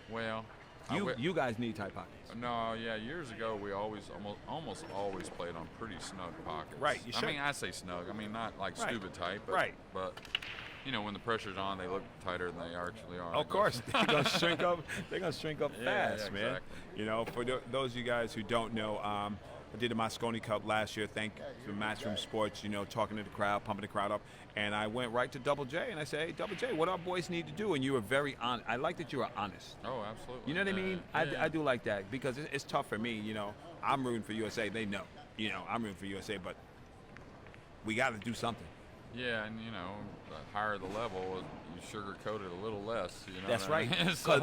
Well, You guys need tight pockets. No, yeah. Years ago, we almost always played on pretty snug pockets. Right. You should. I mean, I say snug. I mean, not like stupid tight. But, Right. But you know, when the pressure's on, they look tighter than they actually are. Of course, they're gonna shrink up. They're gonna shrink up fast, yeah, man. exactly. You know, for those of you guys who don't know, I did the Moscone Cup last year. Thank you to Matchroom Sports. You know, talking to the crowd, pumping the crowd up, and I went right to Double J and I said, "Hey, Double J, what our boys need to do?" And you were very honest. I like that you were honest. Oh, absolutely. You know what I mean? I do like that because it's tough for me. You know, I'm rooting for USA. They know. You know, I'm rooting for USA, but we got to do something. Yeah, and you know, the higher the level, you sugarcoat it a little less. You know. That's right.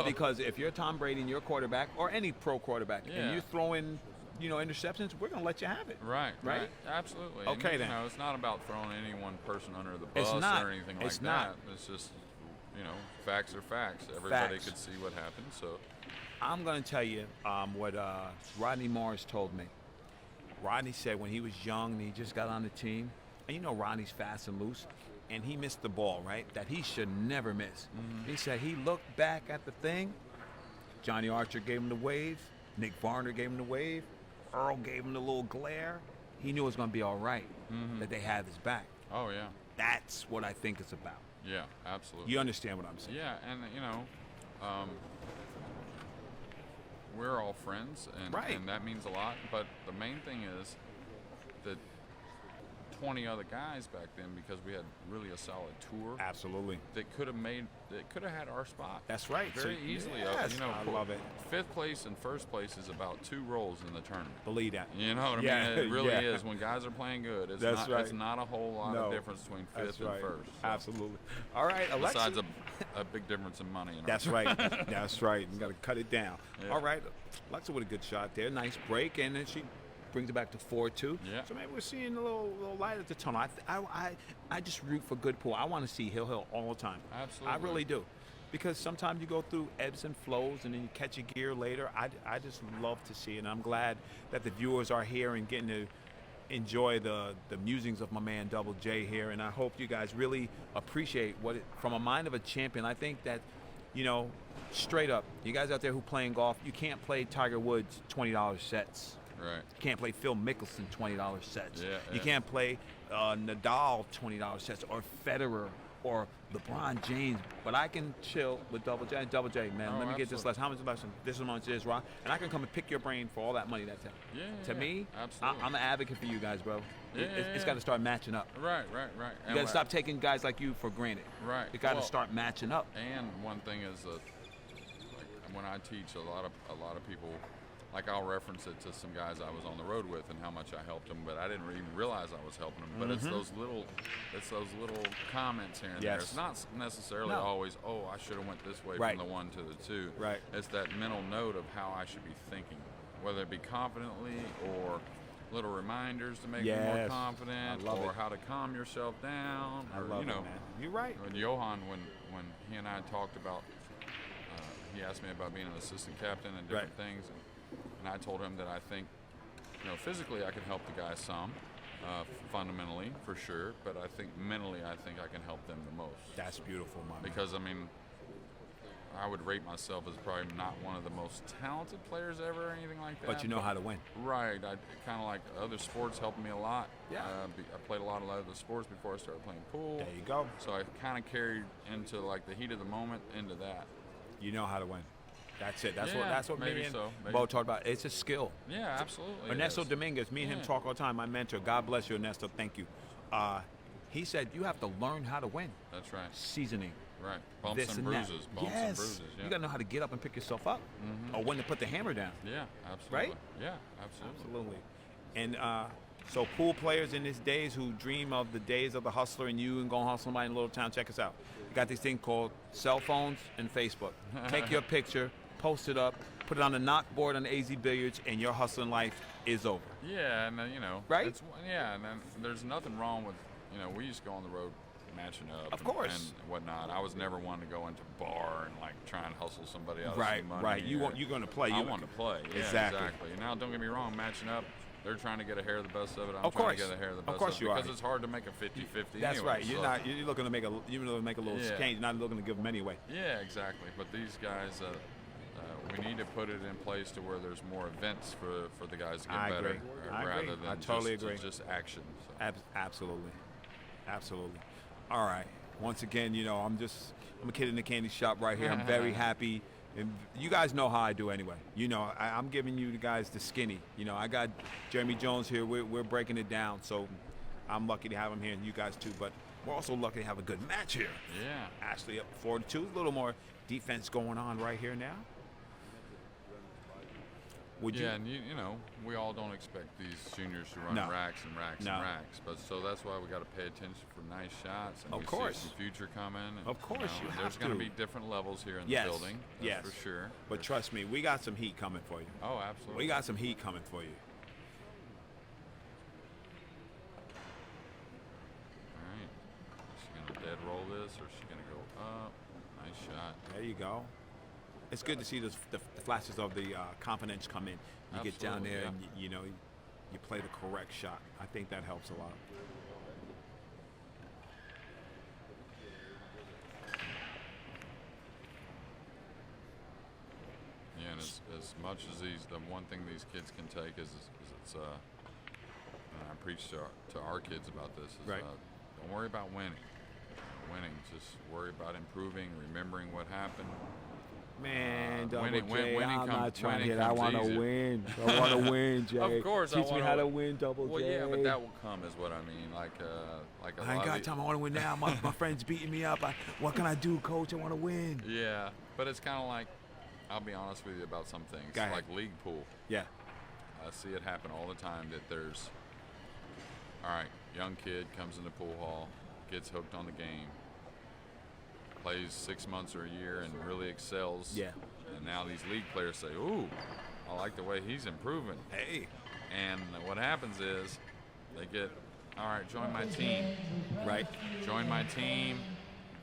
Because if you're Tom Brady and you're a quarterback, or any pro quarterback, and Yeah. you're throwing, you know, interceptions, we're gonna let you have it. Right. Right? Absolutely. Okay, and, then. You know, it's not about throwing any one person under the It's bus not. or anything It's like not. that. It's just, you know, facts are facts. Everybody Facts. could see what happened. So. I'm gonna tell you what Rodney Morris told me. Rodney said when he was young and he just got on the team, and you know Rodney's fast and loose, and he missed the ball, right? That he should never miss. He said he looked back at the thing. Johnny Archer gave him the wave. Nick Varner gave him the wave. Earl gave him the little glare. He knew it was going to be all right, that they had his back. Oh yeah. That's what I think it's about. Yeah, absolutely. You understand what I'm saying? Yeah, and you know, we're all friends, and, Right. and that means a lot. But the main thing is that 20 other guys back then, because we had really a solid tour, Absolutely. that could have had our spot. That's right. Very So, easily. yes, You know, I love it. 5th place and 1st place is about 2 rolls in the tournament. Believe that. You know what I Yeah, mean? It really yeah. is. When guys are playing good, it's That's not. right. It's not a whole lot No. of difference between 5th That's and right. 1st. So. Absolutely. All right, Alexis. Besides a big difference in money. In That's our right. That's right. You got to cut it down. Yeah. All right. Alexa with a good shot there. Nice break, and then she brings it back to 4-2. Yeah. So maybe we're seeing a little light at the tunnel. I just root for good pool. I want to see Hill all the time. Absolutely. I really do. Because sometimes you go through ebbs and flows, and then you catch a gear later. I just love to see it, and I'm glad that the viewers are here and getting to enjoy the musings of my man Double J here, and I hope you guys really appreciate from a mind of a champion. I think that, you know, straight up, you guys out there who playing golf, you can't play Tiger Woods $20 sets. Right. You can't play Phil Mickelson $20 sets. Yeah, You yeah. can't play Nadal $20 sets, or Federer, or LeBron James. But I can chill with Double J. Double J, man, Oh, let me get this absolutely. lesson. How much is the lesson? This is how much it is, Ron. And I can come and pick your brain for all that money that's out. Yeah, To yeah, me, absolutely. I'm an advocate for you guys, bro. Yeah, It's yeah. got to start matching up. Right. You got to stop taking guys like you for granted. Right. You got to Well, start matching up. And one thing is that, like when I teach, a lot of people, like I'll reference it to some guys I was on the road with and how much I helped them, but I didn't even realize I was helping them. But it's those little comments here and there. Yes. It's not necessarily No. always, oh, I should have went this way Right. from the 1 to the 2. Right. It's that mental note of how I should be thinking, whether it be confidently or little reminders to make you more Yes. confident, I love or it. how to calm yourself down, I or love you know. it, man. You're right. When Johan, when he and I talked about, he asked me about being an assistant captain and different things, and I told him that I think, you know, physically I can help the guys some, fundamentally for sure, but I think mentally I think I can help them the most. That's beautiful, my man. Because I mean, I would rate myself as probably not one of the most talented players ever or anything like that. But you know how to win. Right. I kind of like other sports helped me a lot. Yeah. I played a lot of other sports before I started playing pool. There you go. So I kind of carried into like the heat of the moment into that. You know how to win. That's it. That's Yeah, what me maybe and so, maybe. Bo talked about. It's a skill. Yeah, absolutely. it Ernesto is. Dominguez, me and him Yeah. talk all the time. My mentor. God bless you, Ernesto. Thank you. He said you have to learn how to win. That's right. Seasoning. Right. Bumps This and and that. bruises. Bumps Yes. and bruises. Yeah. You got to know how to get up and pick yourself up, or when to put the hammer down. Yeah, absolutely. Right? Yeah, absolutely. Absolutely. And so pool players in these days who dream of the days of the hustler and you and go hustle somebody in a little town, check us out. We got this thing called cell phones and Facebook. Take your picture, post it up, put it on the knock board on AZ Billiards, and your hustling life is over. Yeah, and then, you know. Right? Yeah, and then there's nothing wrong with, you know, we used to go on the road matching up. Of course. And whatnot. I was never one to go into bar and like try and hustle somebody out of Right, some money. right. You're going to play. I You want to play. Yeah, Exactly. Now, don't get me wrong, matching up, they're trying to get a hair of the best of it. I'm Of trying course. to get a hair of the Of best course of you it. are. Because it's hard to make a 50-50 That's anyway, right. so. You're looking to make a little Yeah. change. Not looking to give them anyway. Yeah, exactly. But these guys, we need to put it in place to where there's more events for the guys to get I better, agree. rather than I totally agree. just action. So. Absolutely. All right. Once again, I'm a kid in the candy shop right here. I'm very happy. And you guys know how I do anyway. I'm giving you guys the skinny. I got Jeremy Jones here. We're breaking it down. So I'm lucky to have him here, and you guys too. But we're also lucky to have a good match here. Yeah. Ashley up 4-2. A little more defense going on right here now. Would you? Yeah, and we all don't expect these juniors to run racks and racks and racks, but so that's why we got to pay attention for nice shots. And of course, see some future coming. And, of course, there's going to be different levels here in the building. That's for sure. But trust me, we got some heat coming for you. Oh, absolutely. We got some heat coming for you. All right. Is she going to dead roll this, or is she going to go up? Nice shot. There you go. It's good to see the flashes of the confidence come in. You get down there and you play the correct shot. I think that helps a lot. Yeah, and as much as the one thing these kids can take is it's and I preach to our kids about this is don't worry about winning. Just worry about improving, remembering what happened. Man, winning I'm not trying to hit. I want to win. I want to win, Jay. Of course, teach me how to win, Double J. Well, yeah, but that will come, is what I mean. Like I ain't got time. I want to win now. My friend's beating me up. What can I do, Coach? I want to win. Yeah, but it's kind of like, I'll be honest with you about some things. Like league pool. Yeah. I see it happen all the time that there's, all right, young kid comes in the pool hall, gets hooked on the game, plays 6 months or a year and really excels. Yeah. And now these league players say, ooh, I like the way he's improving. Hey. And what happens is they get, all right, join my team. Right. Join my team.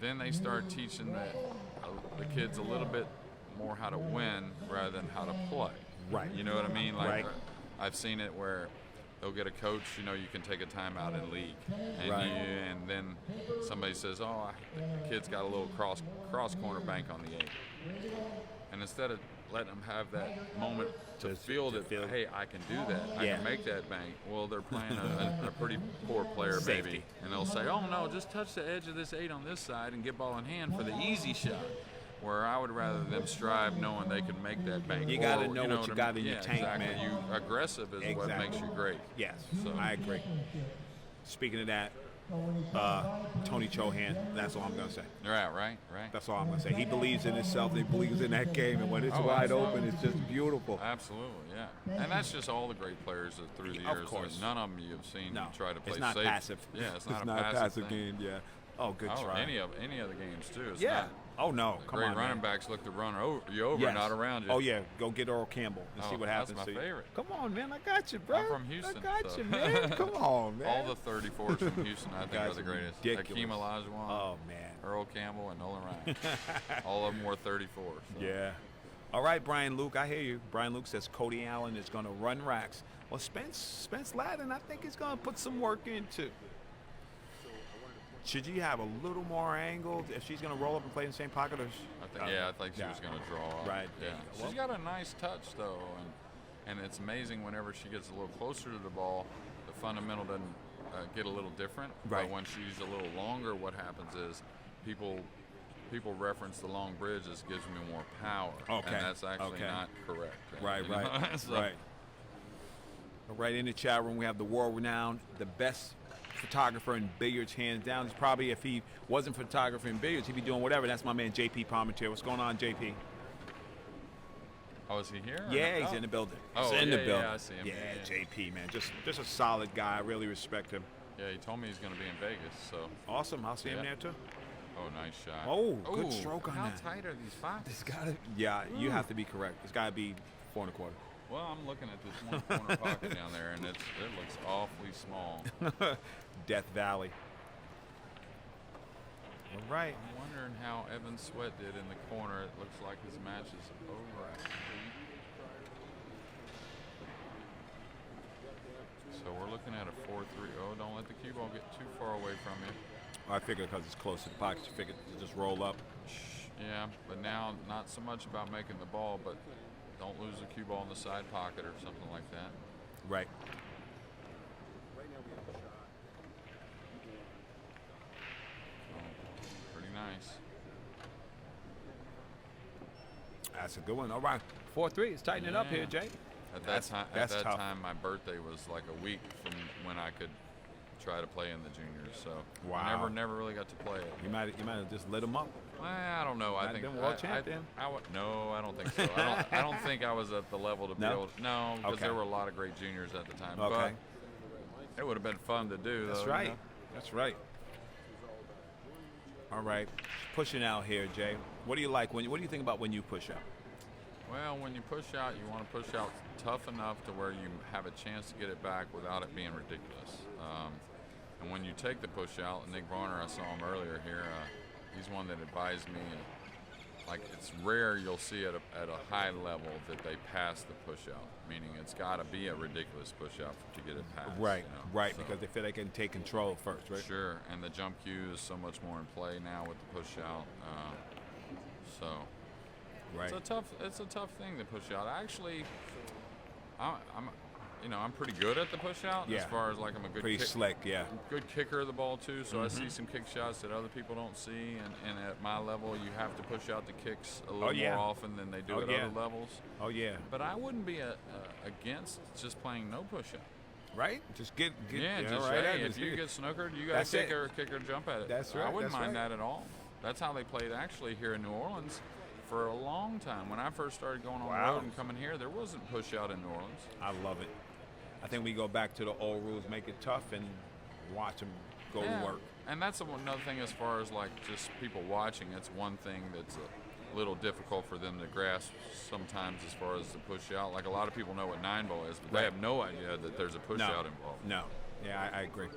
Then they start teaching the kids a little bit more how to win rather than how to play. Right. You know what I mean? Like right. I've seen it where they'll get a coach, you can take a timeout in league. And, and then somebody says, oh, the kid's got a little cross corner bank on the 8. And instead of letting them have that moment to feel that, hey, I can do that, I can make that bank, well, they're playing a pretty poor player maybe. And they'll say, oh, no, just touch the edge of this 8 on this side and get ball in hand for the easy shot. Where I would rather them strive knowing they can make that bank. You got to know what you got in your tank, exactly. man. Aggressive is what makes you great. Yes, so. I agree. Speaking of that, Tony Chohan, that's all I'm going to say. Right. That's all I'm going to say. He believes in himself. He believes in that game. And when it's wide open, it's just beautiful. Absolutely, yeah. And that's just all the great players through the years. Of course. None of them you've seen try to play it's not safe. Passive. Yeah, it's not a passive thing. game, yeah. Oh, good try. Any of the games, too. It's yeah. Not, oh, no. Come great on, running backs look to run you over, not around you. Oh, yeah. Go get Earl Campbell and see what happens. That's my favorite. Come on, man. I got you, bro. I'm from Houston. I got you, man. Come on, man. All the 34s from Houston, I think, are the greatest. Ridiculous. Hakeem Olajuwon. Oh, man. Earl Campbell and Nolan Ryan. All of them were 34. So. Yeah. All right, Brian Luke, I hear you. Brian Luke says Cody Allen is going to run racks. Well, Spence Ladden, I think he's going to put some work in, too. Should you have a little more angle if she's going to roll up and play in the same pocket? Or I think she was going to draw up. Right. Yeah. She's got a nice touch, though, and it's amazing whenever she gets a little closer to the ball, the fundamental doesn't get a little different. Right. But when she's a little longer, what happens is people reference the long bridge as gives me more power. Okay. And that's actually not correct. Right. So. Right. Right in the chat room, we have the world-renowned, the best photographer in billiards, hands down. He's probably, if he wasn't photographer in billiards, he'd be doing whatever. That's my man, JP Palmentier. What's going on, JP? Oh, is he here? Yeah, he's in the building. He's in the building. Yeah, I see him. Yeah, JP, man. Just a solid guy. I really respect him. Yeah, he told me he's going to be in Vegas, so. Awesome. I'll see him there, too. Oh, nice shot. Oh, good stroke on that. How tight are these boxes? You have to be correct. It's got to be 4 1/4. Well, I'm looking at this one corner pocket down there, and it looks awfully small. Death Valley. All right. I'm wondering how Evan Sweat did in the corner. It looks like his match is over, actually. So we're looking at a 4-3. Oh, don't let the cue ball get too far away from you. I figured because it's close to the pocket, you figured to just roll up. Yeah, but now not so much about making the ball, but don't lose the cue ball in the side pocket or something like that. Right. Right now we have a shot. Pretty nice. That's a good one. All right. 4-3. It's tightening up here, Jay. At that That's tough. time, my birthday was like a week from when I could try to play in the juniors. So wow. I never really got to play it. You might have just lit them up. Well, I don't know. I think been world champion. No, I don't think so. I don't think I was at the level to be able to. No, because there were a lot of great juniors at the time. Okay. But it would have been fun to do. That's though, right. You know? That's right. All right. Pushing out here, Jay. What do you like? What do you think about when you push out? Well, when you push out, you want to push out tough enough to where you have a chance to get it back without it being ridiculous. And when you take the push out, Nick Varner, I saw him earlier here, he's one that advised me, like it's rare you'll see at a high level that they pass the push out, meaning it's got to be a ridiculous push out to get it passed. Right, you know? right, So, because they feel they can take control first, right? Sure, and the jump cue is so much more in play now with the push out. So Right. it's a tough thing to push out. Actually, I'm pretty good at the push out as far as like I'm a good pretty slick, yeah. good kicker of the ball too. So I see some kick shots that other people don't see, and at my level, you have to push out the kicks a little more often than they do at other levels. Oh yeah. But I wouldn't be against just playing no push out. Right? Just get just right hey, at if it. you get snookered, you got to kick or jump at it. That's right. I wouldn't that's mind right. that at all. That's how they played actually here in New Orleans for a long time. When I first started going on the road and coming here, there wasn't push out in New Orleans. I love it. I think we go back to the old rules, make it tough, and watch them go to work. And that's another thing as far as like just people watching. It's one thing that's a little difficult for them to grasp sometimes as far as the push out. Like a lot of people know what 9-ball is, but they have no idea that there's a push out involved. No. Yeah, I agree.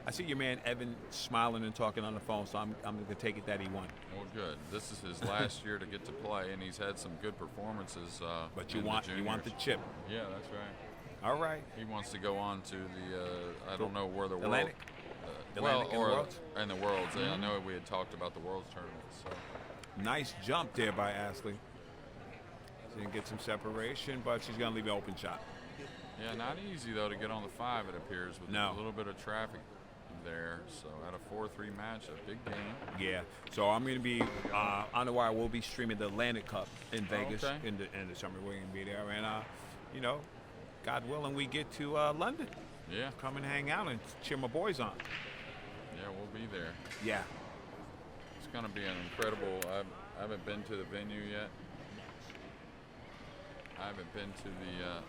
I see your man Evan smiling and talking on the phone, so I'm going to take it that he won. Well, good. This is his last year to get to play, and he's had some good performances. But you want the chip. Yeah, that's right. All right. He wants to go on to the I don't know where the Atlantic? World, Atlantic and the Worlds? And the Worlds. I know we had talked about the Worlds tournament. So. Nice jump there by Ashley. She didn't get some separation, but she's going to leave an open shot. Yeah, not easy though to get on the 5. It appears with a little bit of traffic there. So at a 4-3 match, a big game. Yeah. So I'm going to be on the wire. We'll be streaming the Atlantic Cup in Vegas in the summer. We're going to be there, and God willing, we get to London. Yeah. Come and hang out and cheer my boys on. Yeah, we'll be there. Yeah. It's going to be an incredible. I haven't been to the venue yet. I haven't been to the.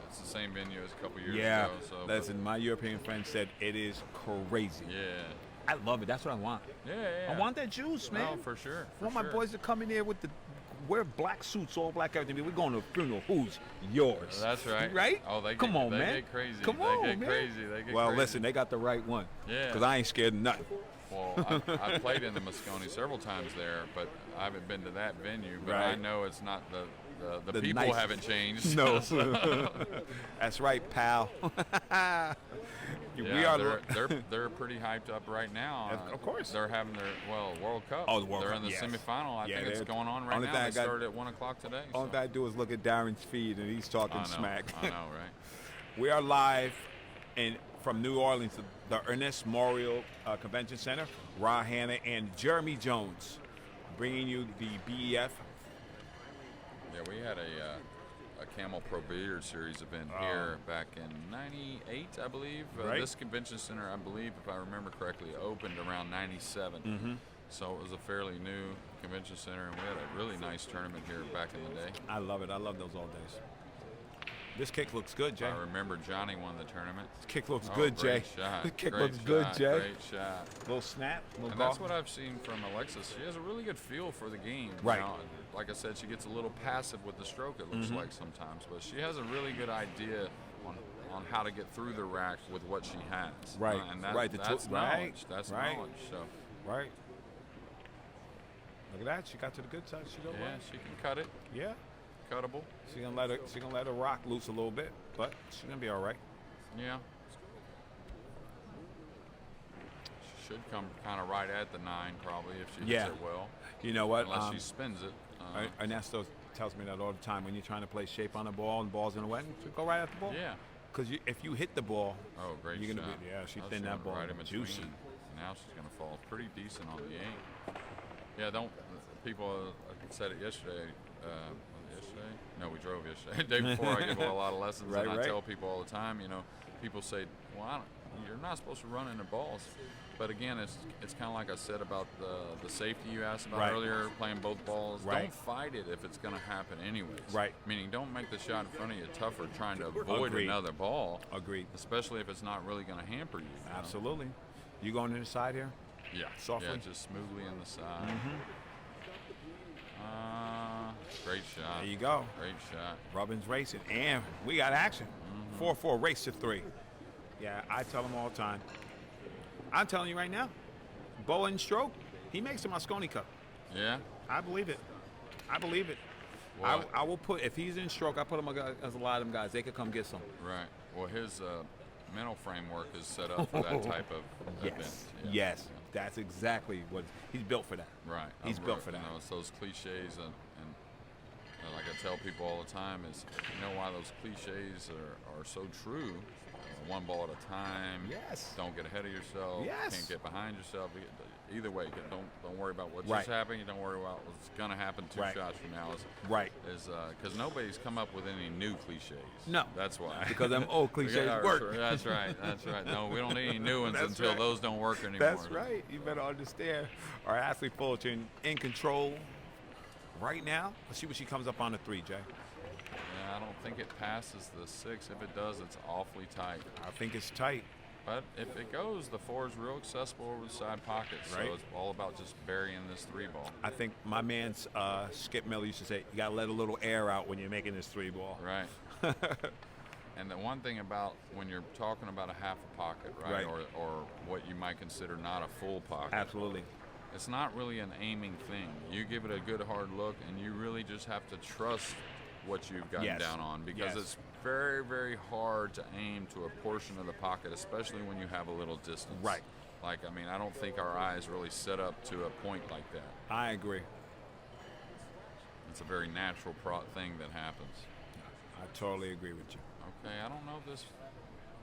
It's the same venue as a couple years ago. So, listen, my European friend said it is crazy. Yeah. I love it. That's what I want. Yeah. I want that juice, man. No, for sure. I want my boys to come in here with wear black suits, all black, everything. We're going to a funeral. Who's yours? That's right. Right? Oh, they come on, man. They get crazy. Come on, man. Crazy. Well, listen, they got the right one. Yeah. Because I ain't scared of nothing. Well, I played in the Moscone several times there, but I haven't been to that venue. But I know it's not the people nice. Haven't changed. No. That's right, pal. They're pretty hyped up right now. Of course. They're having their World Cup. Oh, the World They're Cup, in the semifinal. I think it's going on right now. They started at 1 o'clock today. All I do is look at Darren's feed, and he's talking smack. I know, right? We are live from New Orleans, the Ernest Memorial Convention Center. Ra Hanna and Jeremy Jones bringing you the BEF. Yeah, we had a Camel Pro Billiard Series event here back in '98, I believe. This convention center, I believe, if I remember correctly, opened around '97. Mm-hmm. So it was a fairly new convention center, and we had a really nice tournament here back in the day. I love it. I love those all days. This kick looks good, Jay. I remember Johnny won the tournament. This kick looks good, Jay. Shot. This kick great looks shot. good, Jay. Great shot. Little snap, little and ball. that's what I've seen from Alexis. She has a really good feel for the game. Right. You know, like I said, she gets a little passive with the stroke, it looks like sometimes. But she has a really good idea on how to get through the rack with what she has. Right. And that's knowledge. That's knowledge. So. Right. Look at that. She got to the good side. She don't Yeah, she can cut it. Yeah. Cuttable. She's gonna let her rock loose a little bit, but she's gonna be all right. Yeah. She should come kind of right at the 9 probably if she Yeah. hits it well. You know what? Unless she spins it. Ernesto tells me that all the time. When you're trying to play shape on the ball and the ball's in the way, go right at the ball. Yeah. Because if you hit the ball, Oh, great you're gonna shot. be, she Oh, thinned that went ball right in between. juicy. Now she's going to fall pretty decent on the 8. Yeah, don't people said it yesterday. Yesterday? No, we drove yesterday. The day before, I give a lot of lessons, and I tell people all the time. People say, "Well, you're not supposed to run into balls." But again, it's kind of like I said about the safety you asked about earlier, playing both balls. Right. Don't fight it if it's going to happen anyways. Right. Meaning, don't make the shot in front of you tougher trying to avoid Agreed. another ball. Agreed. Especially if it's not really going to hamper you. You know? Absolutely. You going to the side here? Yeah. Softly? Yeah, just smoothly in the side. Great shot. There you go. Great shot. Robin's racing, and we got action. 4-4, race to 3. Yeah, I tell him all the time. I'm telling you right now, Boa and Stroke, he makes the Mosconi Cup. Yeah. I believe it. I believe it. Well, I will put, if he's in Stroke, I put him as a lot of them guys. They could come get some. Right. Well, his mental framework is set up for that type of event. Yeah. Yes. That's exactly what he's built for that. Right. He's built for that. It's those cliches, and like I tell people all the time, is why those cliches are so true. One ball at a time. Yes. Don't get ahead of yourself. Yes. Can't get behind yourself. Either way, don't worry about what Right. just happened. You don't worry about what's going to happen 2 Right. shots from now. Right. Because nobody's come up with any new cliches. No. That's why. Because them old cliches work. That's right. That's right. No, we don't need any new ones That's until right. those don't work anymore. That's right. You better understand. All right, Ashley Fullerton in control right now. Let's see what she comes up on the 3, Jay. Yeah, I don't think it passes the 6. If it does, it's awfully tight. I think it's tight. But if it goes, the 4 is real accessible over the side pocket. Right. So it's all about just burying this 3 ball. I think my man Skip Miller used to say, you got to let a little air out when you're making this 3 ball. Right. And the one thing about when you're talking about a half a pocket, right, or what you might consider not a full pocket, Absolutely. it's not really an aiming thing. You give it a good hard look, and you really just have to trust what you've gotten Yes. down on, because Yes. it's very, very hard to aim to a portion of the pocket, especially when you have a little distance. Right. I don't think our eyes really set up to a point like that. I agree. It's a very natural thing that happens. I totally agree with you. Okay, I don't know if this.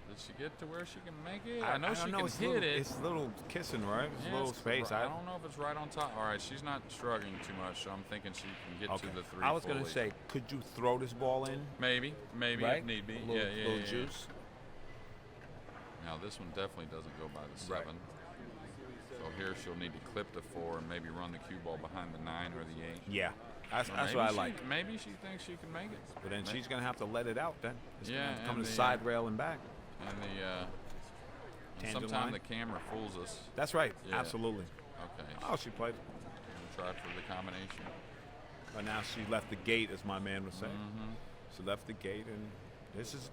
Did she get to where she can make it? I I know don't she know, can it's hit little, it. It's a little kissing, right? It's Yeah, a little it's space. I don't know if it's right on top. All right, she's not struggling too much, so I'm thinking she can get Okay. to the 3. I was going to fully. say, could you throw this ball in? Maybe Right? if need be. A little, yeah, little juice. Now this one definitely doesn't go by the 7. Right. So here she'll need to clip the 4 and maybe run the cue ball behind the 9 or the 8. Yeah. That's So what maybe I she- like. Maybe she thinks she can make it. But then she's going to have to let it out then. It's Yeah, going to come and to the, side rail and back. And Tangent sometimes line. the camera fools us. That's right. Yeah. Absolutely. Okay. Oh, she played. We'll try for the combination. But now she left the gate, as my man was saying. Mm-hmm. She left the gate, and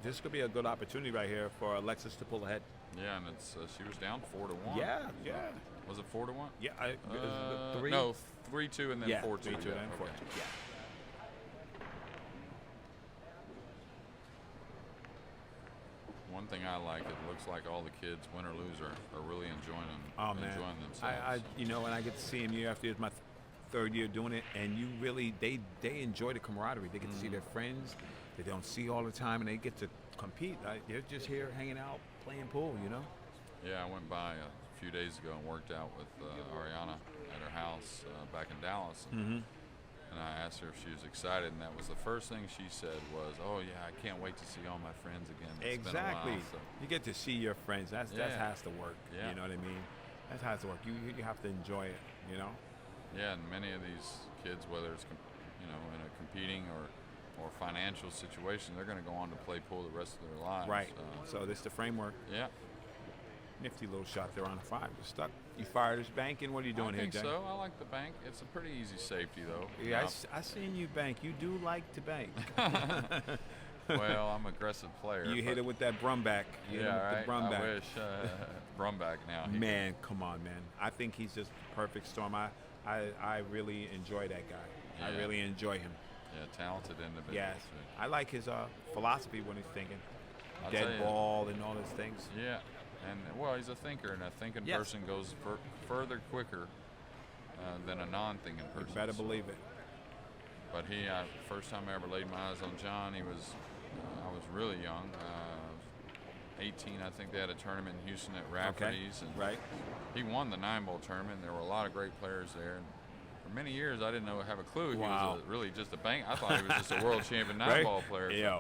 this could be a good opportunity right here for Alexis to pull ahead. Yeah, and it's she was down 4-1. Yeah, yeah. Was it 4-1? Yeah, the 3? No, 3-2 and then 4-2. 3-2 and then 4-2. Okay. Yeah. One thing I like, it looks like all the kids, win or lose, are really enjoying themselves. I and I get to see him year after year. It's my third year doing it, and you really they enjoy the camaraderie. They get to see their friends they don't see all the time, and they get to compete. They're just here hanging out, playing pool. Yeah, I went by a few days ago and worked out with Ariana at her house back in Dallas. Mm-hmm. And I asked her if she was excited, and that was the first thing she said was, "Oh yeah, I can't wait to see all my friends again." It's been a Exactly. while, so. You get to see your friends. That has to work. Yeah. You know what I mean? That has to work. You have to enjoy it. Yeah, and many of these kids, whether it's in a competing or financial situation, they're going to go on to play pool the rest of their lives. Right. So this is the framework. Yeah. Nifty little shot there on the 5. You're stuck. You fired his bank, and what are you doing I think here, Jay? so. I like the bank. It's a pretty easy safety, though. Yeah, I seen you bank. You do like to bank. Well, I'm an aggressive player. You hit it with that Brumback. You hit it with right. the Brumback. I wish. Brumback now. Man, come on, man. I think he's just the perfect storm. I really enjoy that guy. I Yeah. really enjoy him. Yeah, talented individual. Yes. too. I like his philosophy when he's thinking. I'll tell Dead you. ball and all those things. Yeah. And well, he's a thinker, and a thinking Yes. person goes further quicker than a non-thinking person. You better believe it. But first time I ever laid my eyes on John, I was really young, 18. I think they had a tournament in Houston at Rafferty's, and right. he won the 9-ball tournament. There were a lot of great players there. And for many years, I didn't have a clue. Wow. He was really just a bank. I thought he was just a world champion 9-ball player. Yeah.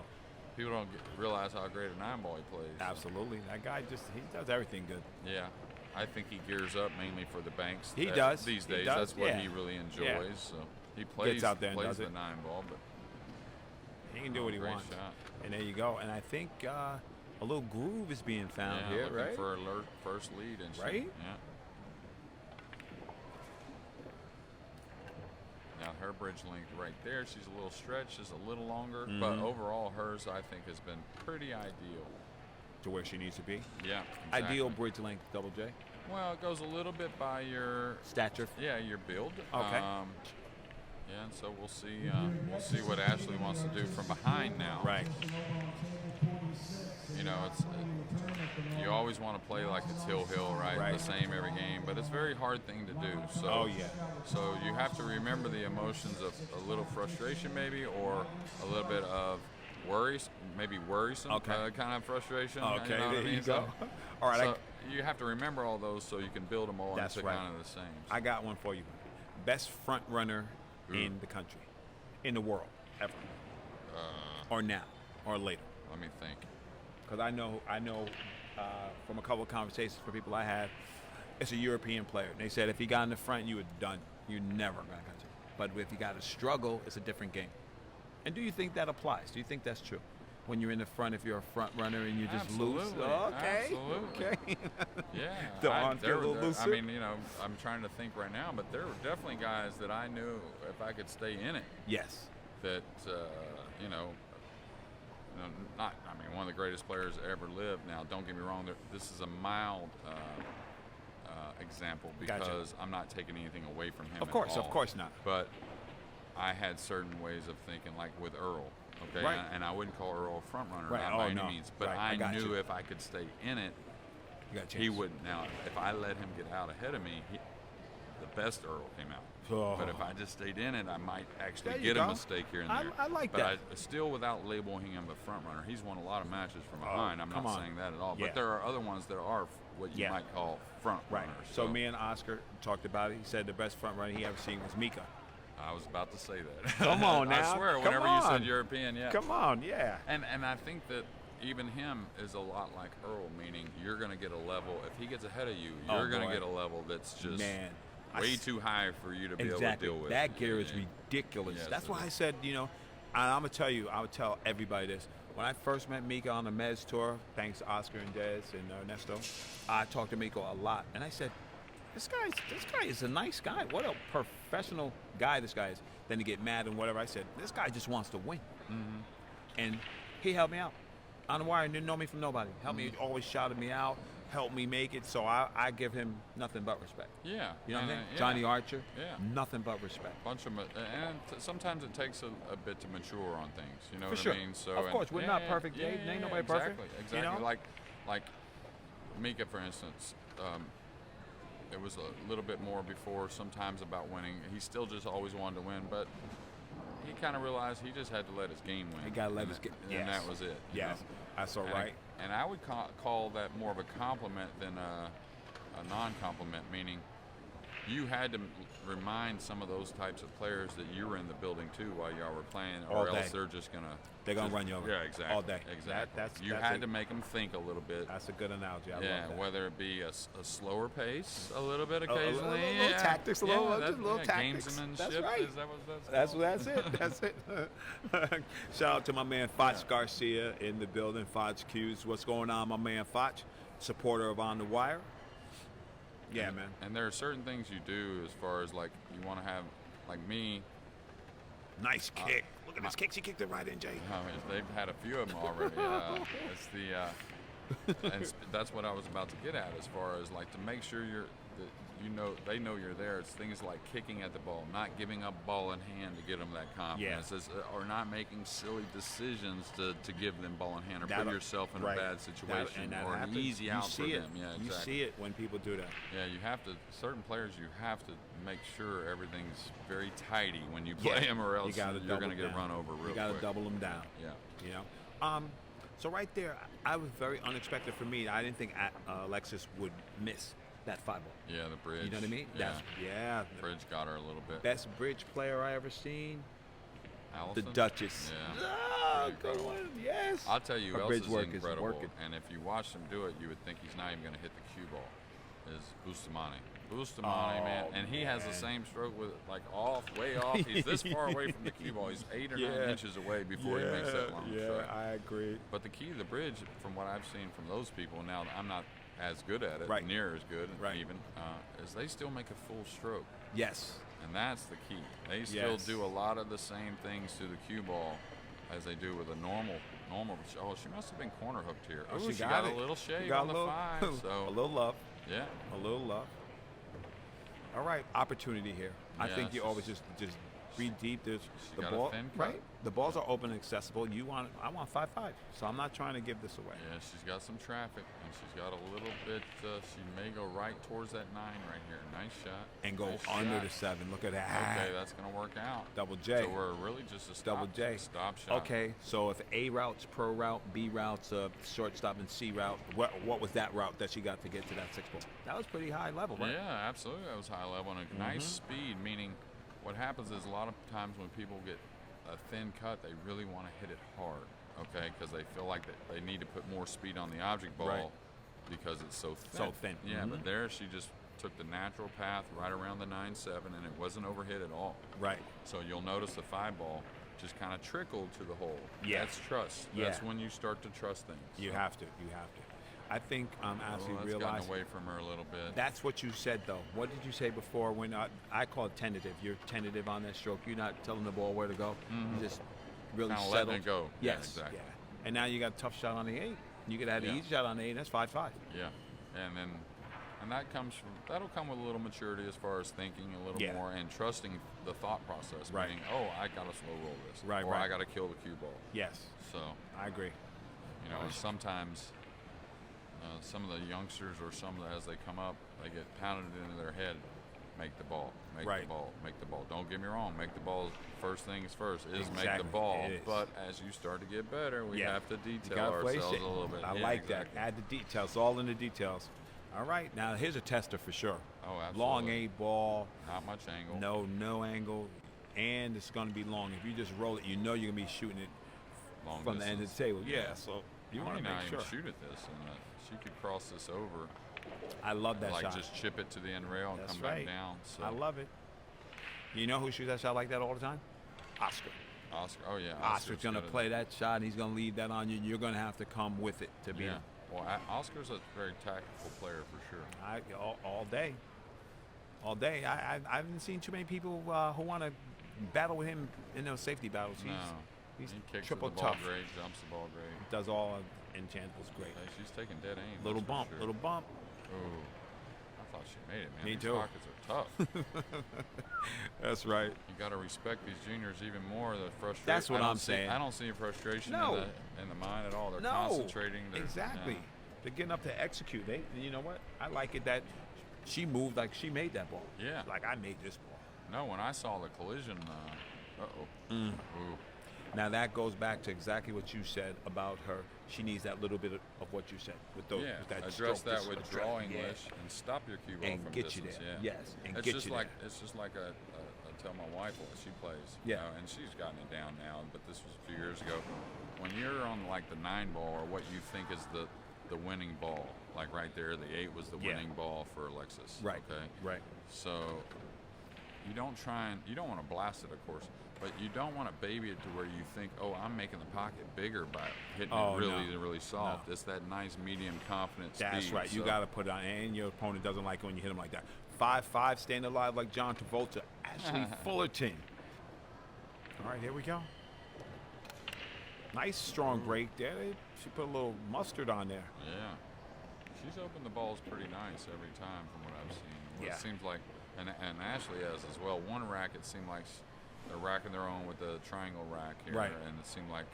People don't realize how great a 9-ball he plays. Absolutely. That guy he does everything good. Yeah. I think he gears up mainly for the banks. He does. These He days. does, That's what yeah. he really enjoys. Yeah. So he plays out there and plays does the it. 9-ball, but He can do what he great wants. shot. And there you go. And I think a little groove is being found Yeah, here, looking right? for alert first lead and shit. Right? Yeah. Now her bridge length right there, she's a little stretched, just a little longer, but overall hers I think has been pretty ideal. To where she needs to be. Yeah. Exactly. Ideal bridge length, Double J. Well, it goes a little bit by your Stature. Yeah, your build. Okay. Yeah, and so we'll see what Ashley wants to do from behind now. Right. You know, you always want to play like it's hill, right? Right. The same every game, but it's a very hard thing to do. So, Oh, yeah. So you have to remember the emotions of a little frustration, maybe, or a little bit of worrisome Okay. kind of frustration. Okay, you know what there I mean? you go. So, All right. so you have to remember all those so you can build them all That's into right. kind of the same. I got one for you. Best front runner in the country, in the world, ever, or now, or later. Let me think. Because I know from a couple of conversations for people I had, it's a European player. They said if he got in the front, you were done. You're never going to catch him. But if you got to struggle, it's a different game. And do you think that applies? Do you think that's true? When you're in the front, if you're a front runner and you just lose, okay, Absolutely. okay. Yeah, The arm feel a little I looser? mean, you know, I'm trying to think right now, but there were definitely guys that I knew if I could stay in it, Yes. that you know, not. I mean, one of the greatest players that ever lived. Now, don't get me wrong. This is a mild example because Gotcha. I'm not taking anything away from him. Of course at all. not. But I had certain ways of thinking, like with Earl. Okay, Right. and I wouldn't call Earl a front runner, Right. not Oh, by any no. means. But Right. I I got knew you. if I could stay in it, You got a chance. he wouldn't. Now, if I let him get out ahead of me, the best Earl came out. Oh. But if I just stayed in it, I might actually There you get a go. mistake here and I- there. I like but that. But still, without labeling him a front runner, he's won a lot of matches from behind. I'm come not on. saying that at all. Yeah. But there are other ones that are what you Yeah. might call front Right. runners. So me and Oscar talked about it. He said the best front runner he ever seen was Mika. I was about to say that. Come on now. I swear, Come whenever you on. said European, yeah. Come on, yeah. And I think that even him is a lot like Earl, meaning you're going to get a level. If he gets ahead of you, Oh, you're going to boy. get a level that's just Man. way too high for you to be able to Exactly. deal with. That gear is Yeah. ridiculous. Yes, That's it why is. I said, and I'm going to tell you, I would tell everybody this. When I first met Mika on the Mez tour, thanks to Oscar and Des and Ernesto, I talked to Mika a lot. And I said, this guy is a nice guy. What a professional guy this guy is. Then to get mad and whatever, I said, this guy just wants to win. Mm-hmm. And he helped me out. On the wire, didn't know me from nobody. Helped Mm-hmm. me, always shouted me out, helped me make it. So I give him nothing but respect. Yeah. You know what I mean? yeah. Johnny Archer, Yeah. nothing but respect. Bunch of, sometimes it takes a bit to mature on things. You know For what sure. I mean? So Of course, we're not perfect, Yeah, Dave. Ain't yeah, nobody perfect, Exactly. you know? Like Mika, for instance. It was a little bit more before, sometimes about winning. He still just always wanted to win, but he kind of realized he just had to let his game win. He gotta let And his game. and Yes. that was it. you Yes, know? that's all And right. And I would call that more of a compliment than a non-compliment, meaning you had to remind some of those types of players that you were in the building too while y'all were playing, All or else day. they're just gonna run you over. Yeah, exactly. All day. Exactly. You that's had a- to make them think a little bit. That's a good analogy. I Yeah, love that. whether it be a slower pace, a little bit A little occasionally, tactics, just little tactics. gamesmanship. That's right. Is that what that's called? That's it. Shout out to my man Foch Garcia in the building. Foch Q's. What's going on, my man Foch? Supporter of On the Wire. Yeah, man. And there are certain things you do as far as like you want to have, like me. Nice kick. Look at this kick. She kicked it right in, Jay. They've had a few of them already. It's the, and that's what I was about to get at, as far as like to make sure they know you're there. It's things like kicking at the ball, not giving up ball in hand to get them that confidence, or not making silly decisions to give them ball in hand or put yourself in a bad situation or an easy out for them. Yeah, exactly. You see it when people do that. Yeah, you have to. Certain players, you have to make sure everything's very tidy when you play them, or else you're going to get run over real quick. You got to double them down. Yeah. You know. So right there, I was very unexpected for me. I didn't think Alexis would miss that 5 ball. Yeah, the bridge. You know what I mean? Yeah. The bridge got her a little bit. Best bridge player I ever seen. Allison? The Duchess. Yeah. Oh, good one. Yes. I'll tell you who else is incredible. Working. And if you watch him do it, you would think he's not even going to hit the cue ball. Is Bustamante, man. And he has the same stroke with way off. He's this far away from the cue ball. He's 8 or 9 inches away before he makes that long stroke. Yeah, I agree. But the key to the bridge, from what I've seen from those people, now I'm not as good at it, near as good even, is they still make a full stroke. Yes. And that's the key. They still do a lot of the same things to the cue ball as they do with a normal. Oh, she must have been corner hooked here. Oh, she got a little shave on the 5. So a little love. Yeah. A little love. All right, opportunity here. I think you always just read deep. There's the ball, right? The balls are open and accessible. I want 5-5, so I'm not trying to give this away. Yeah, she's got some traffic, and she's got a little bit. She may go right towards that 9 right here. Nice shot. And go under the 7. Look at that. Okay, that's gonna work out. Double J. So we're really just a Double J. Stop shot. Okay, so if A route's pro route, B route's shortstop, and C route, what was that route that she got to get to that 6 ball? That was pretty high level, right? Yeah, absolutely. That was high level and a nice speed. Meaning, what happens is a lot of times when people get a thin cut, they really want to hit it hard, okay? Because they feel like they need to put more speed on the object ball because it's so thin. Yeah, but there she just took the natural path right around the 9-7, and it wasn't overhit at all. Right. So you'll notice the 5 ball just kind of trickled to the hole. Yeah. That's trust. That's when you start to trust things. You have to. I think Ashley realized. Gotten away from her a little bit. That's what you said, though. What did you say before? When I call it tentative. You're tentative on that stroke. You're not telling the ball where to go. You just really kind of settled. letting it go. Yes, yeah, exactly. Yeah. And now you got a tough shot on the 8. You could have the easy shot on the 8. That's 5-5. Yeah, and that'll come with a little maturity as far as thinking a little more and trusting the thought process. Right. Meaning, I got to slow roll this. Right. Or I got to kill the cue ball. Yes. So I agree. You know, and sometimes. Some of the youngsters as they come up, they get pounded into their head, make the ball, make the ball. Don't get me wrong, make the ball first things first is make the ball. But as you start to get better, we have to detail ourselves a little bit. I like that. Add the details, all in the details. All right, now here's a tester for sure. Oh, absolutely. Long 8 ball. Not much angle. No angle. And it's going to be long. If you just roll it, you know you're going to be shooting it long from distance. the end of the table. Yeah, so you want to make sure. Even shoot at this. And she could cross this over. I love that shot. Like just chip it to the end rail and come back down. So. I love it. You know who shoots that shot like that all the time? Oscar. Oh, yeah. Oscar's going to play that shot, and he's going to leave that on you, and you're going to have to come with it to be. Yeah. Well, Oscar's a very tactical player for sure. All day. All day. I haven't seen too many people who want to battle with him in those safety battles. He's he kicks triple the ball tough. Great, jumps the ball great. Does all intangibles great. Hey, she's taking dead aim. Little bump. Sure. Little bump. Ooh. I thought she made it, man. Me These too. pockets are tough. That's right. You got to respect these juniors even more. The frustration. That's what I'm saying. I don't see frustration in the mind at all. They're concentrating. Exactly. Yeah. They're getting up to execute. You know what? I like it that she moved like she made that ball. Yeah. Like I made this ball. No, when I saw the collision, Ooh. Now that goes back to exactly what you said about her. She needs that little bit of what you said with those. With that address stroke, that with draw English and stop your cue ball and from get distance. you there. Yeah. Yes, and it's get just you like there. it's just like I tell my wife what she plays. Yeah, and she's gotten it down now, but this was a few years ago. When you're on like the 9 ball or what you think is the winning ball, like right there, the 8 was the winning ball for Alexis. Right. Okay. Right. So you don't want to blast it, of course, but you don't want to baby it to where you think, I'm making the pocket bigger by hitting it really soft. No. It's that nice medium confident speed. That's right. You got to put it on, and your opponent doesn't like it when you hit him like that. 5-5, staying alive like John Travolta. Ashley Fullerton. All right, here we go. Nice strong break there. She put a little mustard on there. Yeah. she's opened the balls pretty nice every time from what I've seen. Yeah. It seems like, and Ashley has as well. One rack, it seemed like they're racking their own with the triangle rack here, Right. and it seemed like,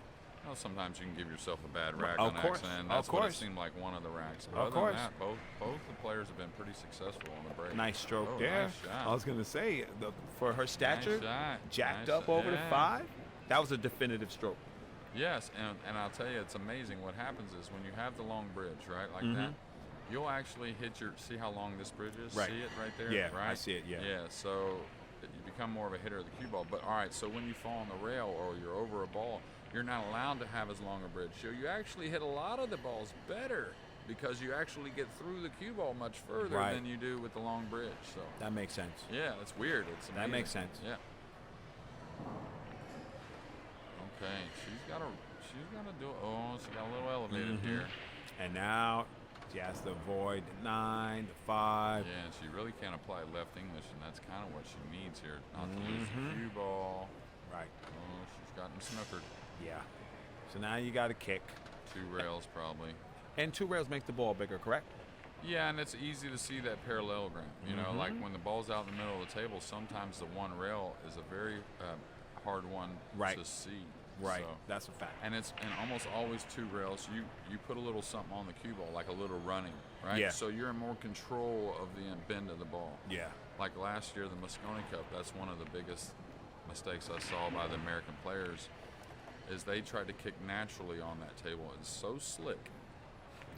sometimes you can give yourself a bad rack Of on course. accident. That's Of what course. it seemed like one of the racks. But Of other course. than that, both the players have been pretty successful on the break. Nice stroke Oh, there. nice shot. I was going to say, for her stature, Nice shot. jacked Nice up shot. over the Yeah. 5, that was a definitive stroke. Yes, and I'll tell you, it's amazing. What happens is when you have the long bridge, right, like that, you'll actually hit see how long this bridge is? Right. See it right there? Yeah, right? I see it, yeah. Yeah, so you become more of a hitter of the cue ball. But, all right, so when you fall on the rail or you're over a ball, you're not allowed to have as long a bridge. So you actually hit a lot of the balls better because you actually get through the cue ball much further Right. than you do with the long bridge. So That makes sense. yeah, it's weird. It's amazing. That makes sense. Yeah. Okay, she's got to do it. Oh, she got a little elevated here. And now she has to avoid the 9, the 5. Yeah, and she really can't apply left English, and that's kind of what she needs here. Not to lose the cue ball. Right. Oh, she's gotten snookered. Yeah. So now you got to kick. 2 rails probably. And 2 rails make the ball bigger, correct? Yeah, and it's easy to see that parallelogram. You know, like when the ball's out in the middle of the table, sometimes the one rail is a very hard one Right. to see. Right. So, That's a fact. and it's almost always 2 rails. You put a little something on the cue ball, like a little running, right? Yeah. So you're in more control of the bend of the ball. Yeah. Like last year, the Moscone Cup, that's one of the biggest mistakes I saw by the American players, is they tried to kick naturally on that table. It's so slick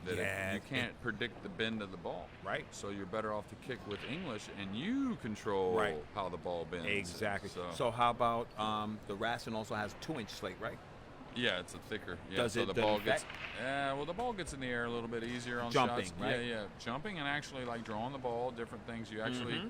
that Yeah, you can't predict the bend of the ball. Right. So you're better off to kick with English, and you control Right. how the ball bends. Exactly. So, So how about the Raston also has 2-inch slate, right? yeah, it's a thicker. Yeah, Does so it- the does ball it gets. affect- Well, the ball gets in the air a little bit easier on Jumping, shots. right? Yeah, jumping and actually like drawing the ball, different things. You actually,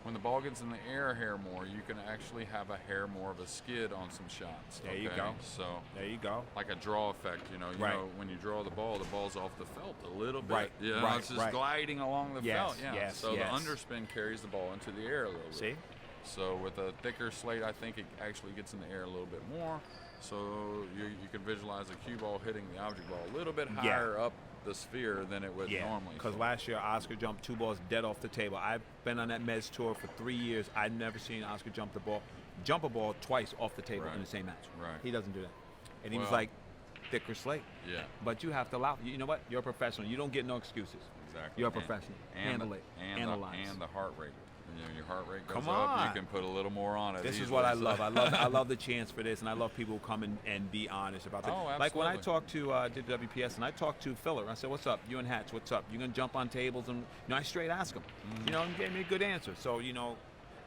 when the ball gets in the air a hair more, you can actually have a hair more of a skid on some shots. There you okay? go. So There you go. like a draw effect, you Right. know, when you draw the ball's off the felt a little bit. Right, You know, right, it's just right. gliding along the Yes, felt. Yeah. yes, So yes. the underspin carries the ball into the air a little bit. See? So with a thicker slate, I think it actually gets in the air a little bit more. So you can visualize a cue ball hitting the object ball a little bit higher up the sphere than it would Yeah. normally. Because So- last year, Oscar jumped 2 balls dead off the table. I've been on that Meds tour for 3 years. I've never seen Oscar jump a ball twice off the table Right. in the same match. Right. He doesn't do that. And he was Well- like, thicker slate. Yeah. But you have to allow. You know what? You're a professional. You don't get no excuses. Exactly. You're a professional. Handle it. Analyze. And the heart rate. You know, your heart rate goes Come up, on. you can put a little more on it. This is easily. what I So- love. I love the chance for this, and I love people who come in and be honest about it. Oh, Like when I absolutely. talked to did WPS, and I talked to Filler. I said, "What's up? You and Hatch? What's up? You gonna jump on tables?" And I straight ask him. You know, and he gave me a good answer. So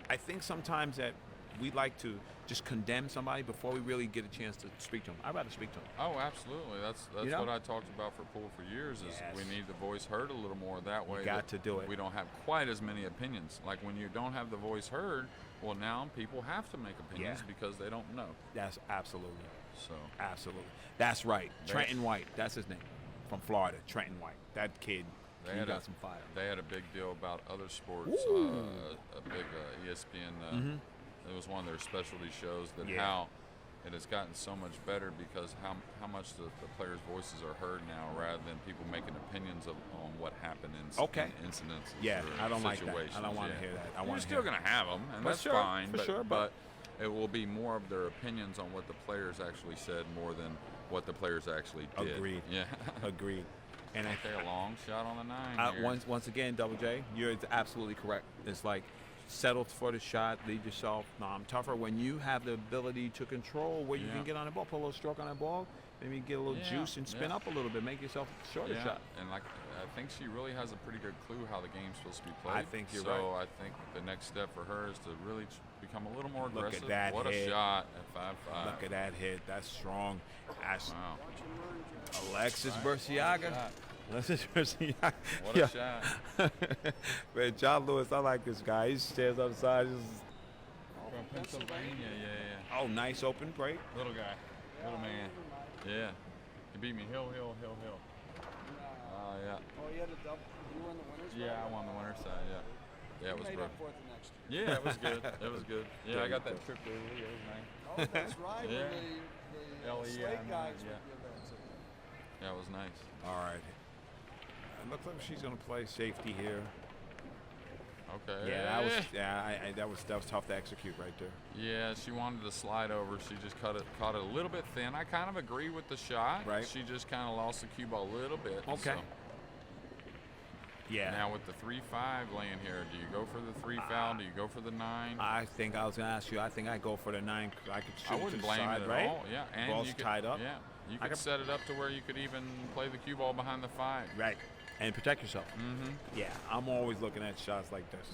I think sometimes that we like to just condemn somebody before we really get a chance to speak to them. I'd rather speak to them. Oh, absolutely. That's You know? what I talked about for pool for years. Is Yes. we need the voice heard a little more. That way, got that to do it. We don't have quite as many opinions. Like when you don't have the voice heard, well, now people have to make opinions Yeah. because they don't know. That's absolutely, So that's right. Trenton White, that's his name, from Florida. Trenton White. That kid, They he had got a- some fire. they had a big deal about other sports. Ooh. A big ESPN. It was one of their specialty shows. That Yeah. how it has gotten so much better because how much the players' voices are heard now, rather than people making opinions on what happened in Okay. incidents. Yeah, or I don't like that. situations. I don't want to Yeah. hear that. I You're want to still going to have them, and For that's sure, fine. for but, sure, but it will be more of their opinions on what the players actually said more than what the players actually did. Agreed. Yeah. Agreed. And I Okay, a long shot on the 9 here. once again, Double J, you're absolutely correct. It's like settle for the shot, leave yourself. No, I'm tougher when you have the ability to control where you Yeah. can get on the ball, put a little stroke on that ball, maybe get a little Yeah, juice and spin yeah. up a little bit, make yourself a shorter Yeah, shot. and like I think she really has a pretty good clue how the game's supposed to be played. I think you're so right. I think the next step for her is to really become a little more Look at aggressive. that What hit. a shot at 5-5. Look at that hit. That's strong. Wow. Alexis Burciaga. Alexis Burciaga. What a shot. Man, John Lewis, I like this guy. He stands on the side. From Pennsylvania, yeah. Oh, nice open break. Little guy. Little man. Yeah. He beat me. Hill. Oh, yeah. Oh, you had a double. You were in the winners. Yeah, I won the winner's side, yeah. Yeah, it was made bro. up for it the next year. Yeah, it was good. It was good. Yeah, I got There you that trip to Italy. It was nice. Oh, that's right. Yeah. When the LE, slate yeah, guys yeah. would give that to you. Yeah, it was nice. All right. It looks like she's going to play safety here. Okay. Yeah, that was tough to execute right there. Yeah, she wanted to slide over. She just caught it a little bit thin. I kind of agree with the shot. Right. She just kind of lost the cue ball a little bit. Okay. So. Yeah. Now with the 3-5 laying here, do you go for the 3 foul? Do you go for the 9? I think I was going to ask you. I think I go for the 9. I could shoot I to wouldn't the blame side, it at right? all. Yeah, and Ball's you could, tied up. Yeah, you could set it up to where you could even play the cue ball behind the 5. Right, and protect yourself. Mm-hmm. Yeah, I'm always looking at shots like this.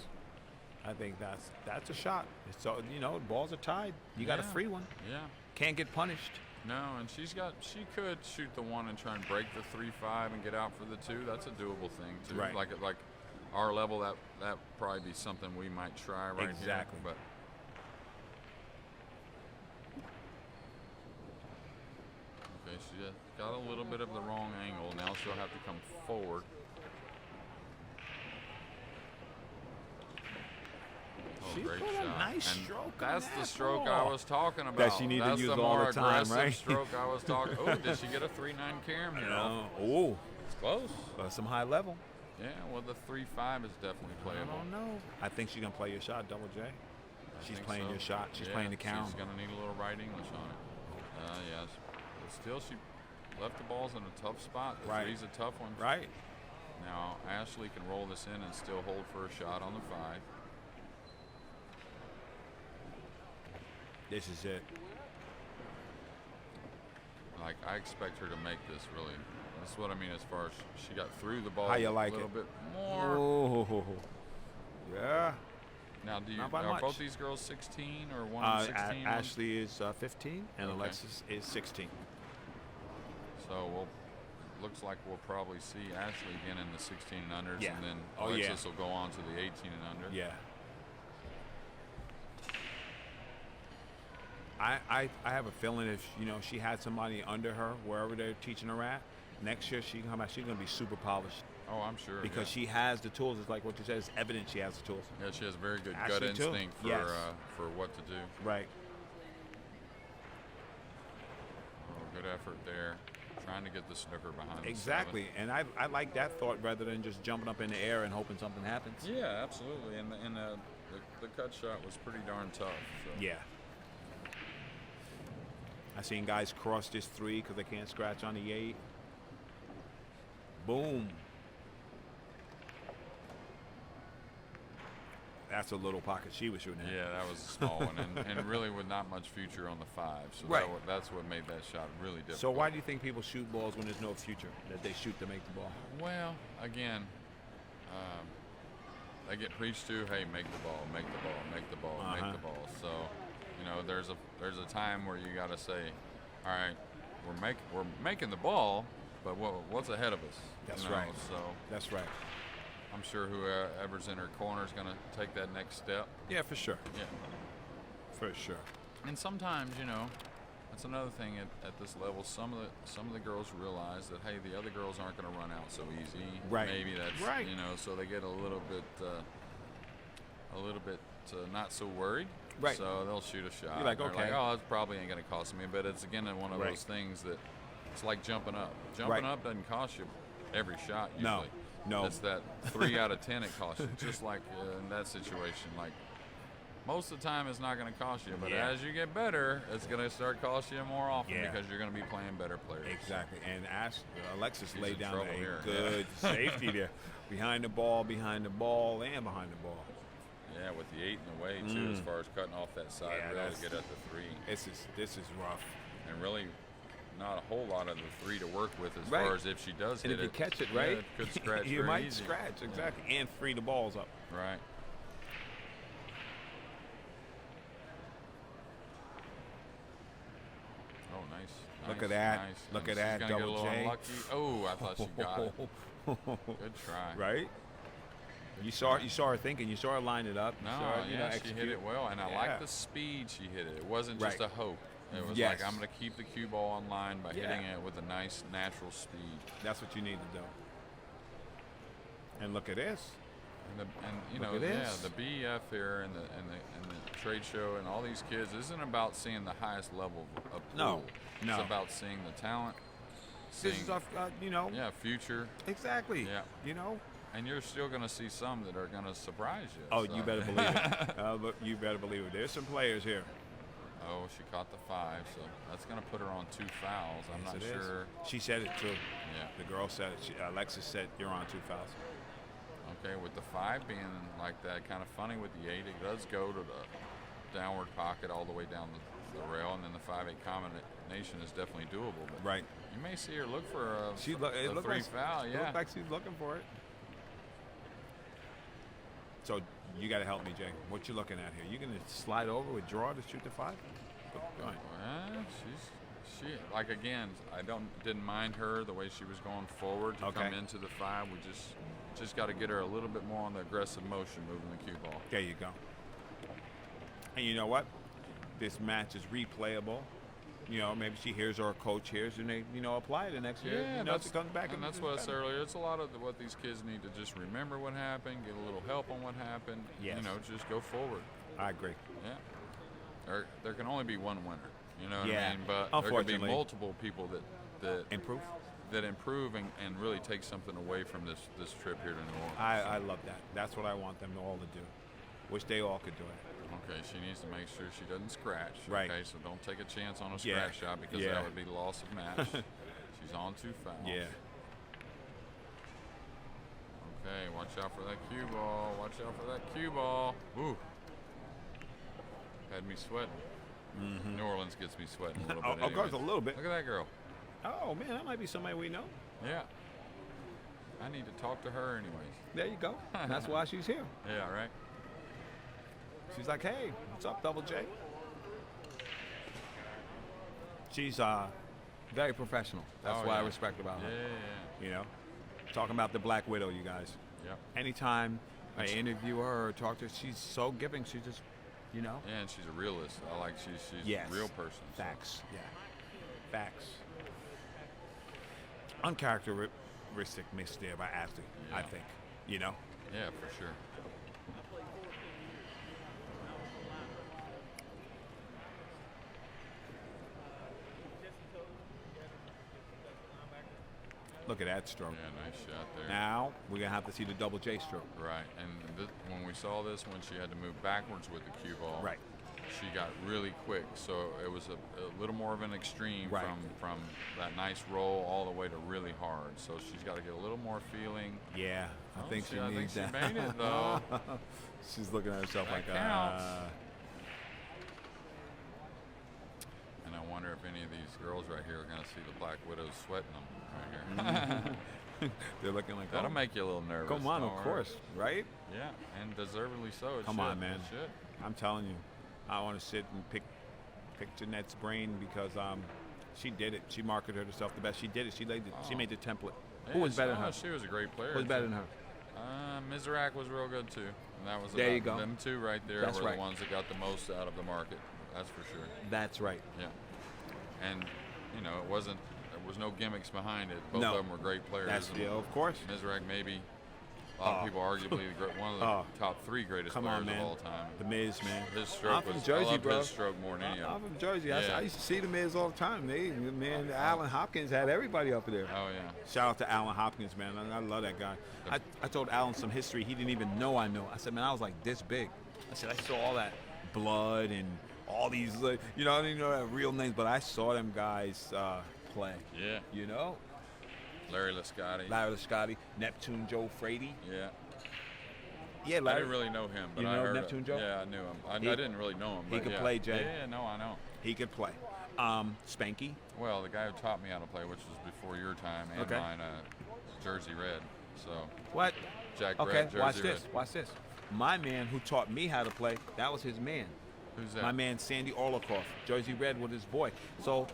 I think that's a shot. So balls are tied. You got a free one. Yeah. Can't get punished. No, and she could shoot the 1 and try and break the 3-5 and get out for the 2. That's a doable thing too. Right. Like our level, that probably be something we might try right Exactly. here. But okay, she got a little bit of the wrong angle. Now she'll have to come forward. She Great put shot. a nice And stroke. That's on the that stroke ball. I was talking about. That she need to That's use the all more the time, aggressive right? stroke I was talking. Oh, did she get a 3-9 carom here? Oh, It's close. some high level. Yeah, well, the 3-5 is definitely I playable. don't know. I think she's gonna play your shot, Double J. She's think playing so. your shot. She's Yeah, playing the count. She's gonna need a little right English on it. Yes, but still, she left the balls in a tough spot. The Right. three's a tough one. Right. Now Ashley can roll this in and still hold for a shot on the 5. This is it. Like, I expect her to make this really. That's what I mean as far as she got through the ball How you like a little it? bit more. Oh, yeah. Now, Not by are much. both these girls 16 or one 16? Ashley is 15 and Okay. Alexis is 16. So looks like we'll probably see Ashley again in the 16 and unders, Yeah. and then Oh, yeah. Alexis will go on to the 18 and under. Yeah. I have a feeling if she had somebody under her wherever they're teaching her at, next year she's gonna be super polished Oh, I'm sure. because she has the tools. It's like what you said. It's evident she has the tools. Yeah, she has very good Ashley gut too. instinct for Yes. for what to do. Right. Oh, good effort there, trying to get the snooker behind. Exactly. And I like that thought rather than just jumping up in the air and hoping something happens. The 7. Yeah, absolutely. And the cut shot was pretty darn tough. So. Yeah. I've seen guys cross this 3 because they can't scratch on the 8. Boom. That's a little pocket she was shooting at. Yeah, that was a small one, and really with not much future on the 5. So Right. that's what made that shot really difficult. So why do you think people shoot balls when there's no future? That they shoot to make the ball? Well, again, they get preached to, hey, make the ball, make the ball, make the ball, make the ball. So, there's a time where you got to say, all right, we're making the ball, but what's ahead of us? That's right. So That's right. I'm sure whoever's in her corner is going to take that next step. Yeah, for sure. Yeah. For sure. And sometimes, that's another thing at this level. Some of the girls realize that, hey, the other girls aren't going to run out so easy. Right. Maybe that's right. So they get a little bit not so worried. Right. So they'll shoot a shot. You're like, They're okay. oh, it probably ain't going to cost me. But it's again one of Right. those things that it's like jumping up. Jumping Right. up doesn't cost you every shot usually. No. It's that 3 out of 10 it costs you. Just like in that situation, like. Most of the time, it's not going to cost you, but Yeah. as you get better, it's going to start costing you more often Yeah. because you're going to be playing better players. Exactly. And Alexis She's laid in down trouble a here. good safety there. Behind the ball, and behind the ball. Yeah, with the 8 in the way too, as far as cutting off that side Yeah, rail that's- to get at the 3, This is rough. and really not a whole lot of the 3 to work with as Right. far as if she does And hit if you it. catch it yeah, right, it could scratch. you very might easy. scratch exactly and free the balls up. Right. Oh, nice. Look nice, at that. Nice. Look And at that, she's gonna Double get a little J. unlucky. Oh, I thought she got it. Good try. Right? You saw her thinking. You saw her line it up. You No, saw her, yeah, she execute. hit it well, and I Yeah. like the speed she hit it. It wasn't just Right. a hope. It was Yes. like, I'm going to keep the cue ball on line by Yeah. hitting it with a nice natural speed. That's what you need to do. And look at this. And Look at this. the BEF here and the trade show and all these kids isn't about seeing the highest level of pool. No, no. It's about seeing the talent This is our, Yeah, future. Exactly. Yeah. And you're still going to see some that are going to surprise you. Oh, so. you better believe it. But you better believe it. There's some players here. Oh, she caught the 5, so that's going to put her on 2 fouls. I'm not sure. She said it too. Yeah. The girl said it. Alexis said you're on 2 fouls. Okay, with the 5 being like that, kind of funny with the 8, it does go to the downward pocket all the way down the rail, and then the 5-8 combination is definitely doable. But right. You may see her look for a 3 foul. It looked like she's looking for it. So you got to help me, Jay. What you looking at here? You going to slide over with draw to shoot the 5? Go ahead. Well, she like again. I didn't mind her the way she was going forward to come into the 5. We just got to get her a little bit more on the aggressive motion, moving the cue ball. There you go. And you know what? This match is replayable. Maybe she hears or a coach hears, and they, apply it the next year. She comes back. And that's what I said earlier. It's a lot of what these kids need to just remember what happened, get a little help on what happened. Yes. Just go forward. I agree. Yeah. There can only be one winner. You know what I mean? But there can be multiple people that improve and really take something away from this trip here to New Orleans. I love that. That's what I want them all to do. Wish they all could do it. Okay, she needs to make sure she doesn't scratch. Right. Okay, so don't take a chance on a scratch shot because that would be loss of match. She's on 2 fouls. Yeah. Okay, watch out for that cue ball. Watch out for that cue ball. Ooh. Had me sweating. Mm-hmm. New Orleans gets me sweating a little bit. Of course, a little bit. Look at that girl. Oh, man, that might be somebody we know. Yeah. I need to talk to her anyways. There you go. That's why she's here. Yeah, right. She's like, hey, what's up, Double J? She's very professional. That's what I respect about her. Yeah. Talking about the Black Widow, you guys. Yep. Anytime I interview her or talk to her, she's so giving. She just, Yeah, and she's a realist. I like she's a real person. Facts. So. Yeah. Facts. Uncharacteristic miss there by Ashley, I think. Yeah, for sure. Look at that stroke. Yeah, nice shot there. Now we're going to have to see the Double J stroke. Right, and when we saw this, when she had to move backwards with the cue ball, right, she got really quick. So it was a little more of an extreme from that nice roll all the way to really hard. So she's got to get a little more feeling. Yeah, I think she needs that. She made it, though. She's looking at herself like counts. And I wonder if any of these girls right here are going to see the Black Widows sweating them right here. They're looking like that'll make you a little nervous. Come on, of course, right? Yeah, and deservedly so. Come on, man. I'm telling you, I want to sit and pick Jeanette's brain because she did it. She marketed herself the best. She did it. She made the template. Yeah, who was better than her? She was a great player. Who was better than her? Mizrak was real good too. And that was there you go. Them two right there were the ones that got the most out of the market. That's for sure. That's right. Yeah. And there was no gimmicks behind it. Both of them were great players. Of course. Mizrak maybe. A lot of people arguably one of the top 3 greatest players of all time. The Miz, man. His stroke I'm from Jersey, bro. His stroke more than any of them. I'm from Jersey. Yeah. I used to see the Miz all the time. Alan Hopkins had everybody up there. Oh, yeah. Shout out to Alan Hopkins, man. I love that guy. I told Alan some history he didn't even know I know. I said, man, I was like this big. I said, I saw all that blood and all these, I didn't know that real names, but I saw them guys play. Yeah. Larry Lascotti, Neptune Joe Frady. Yeah. Yeah, Larry. I didn't really know him, but I heard Neptune Joe? Yeah, I knew him. I didn't really know him. He could play, Jay. Yeah, no, I know. He could play. Spanky. Well, the guy who taught me how to play, which was before your time and mine, Jersey Red. So. What? Jack Red, Jersey Red. Watch this. My man who taught me how to play, that was his man. Who's that? My man Sandy Orlikoff, Jersey Red with his boy. So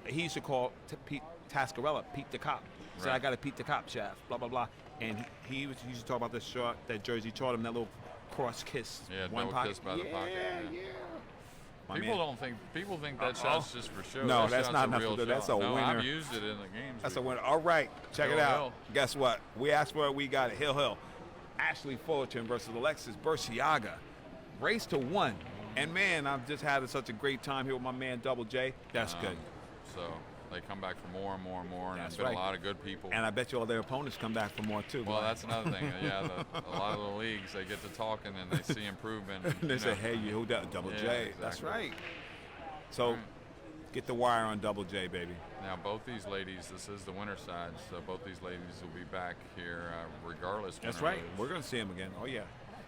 he used to call Pete Tascarella, Pete the Cop. Said, I got a Pete the Cop shaft, blah, blah, blah. And he used to talk about the shot that Jersey taught him, that little cross kiss. Yeah, one double kiss by the pocket. Yeah. People think that shot's just for show. No, that's not enough to do. That's a winner. I've used it in the games. That's a winner. All right, check it out. Guess what? We asked for it, we got it. Hill. Ashley Fullerton versus Alexis Burciaga. Race to 1. And man, I've just had such a great time here with my man Double J. That's good. So they come back for more and more and more, and That's there's been right. a lot of good people. And I bet you all their opponents come back for more too. Well, that's another thing. Yeah, a lot of the leagues, they get to talking and they see improvement. And they say, hey, you hold that Double Yeah, J. exactly. That's right. So get the wire on Double J, baby. Now, both these ladies, this is the winter side, so both these ladies will be back here regardless. That's win or right. lose. We're going to see them again. Oh, yeah.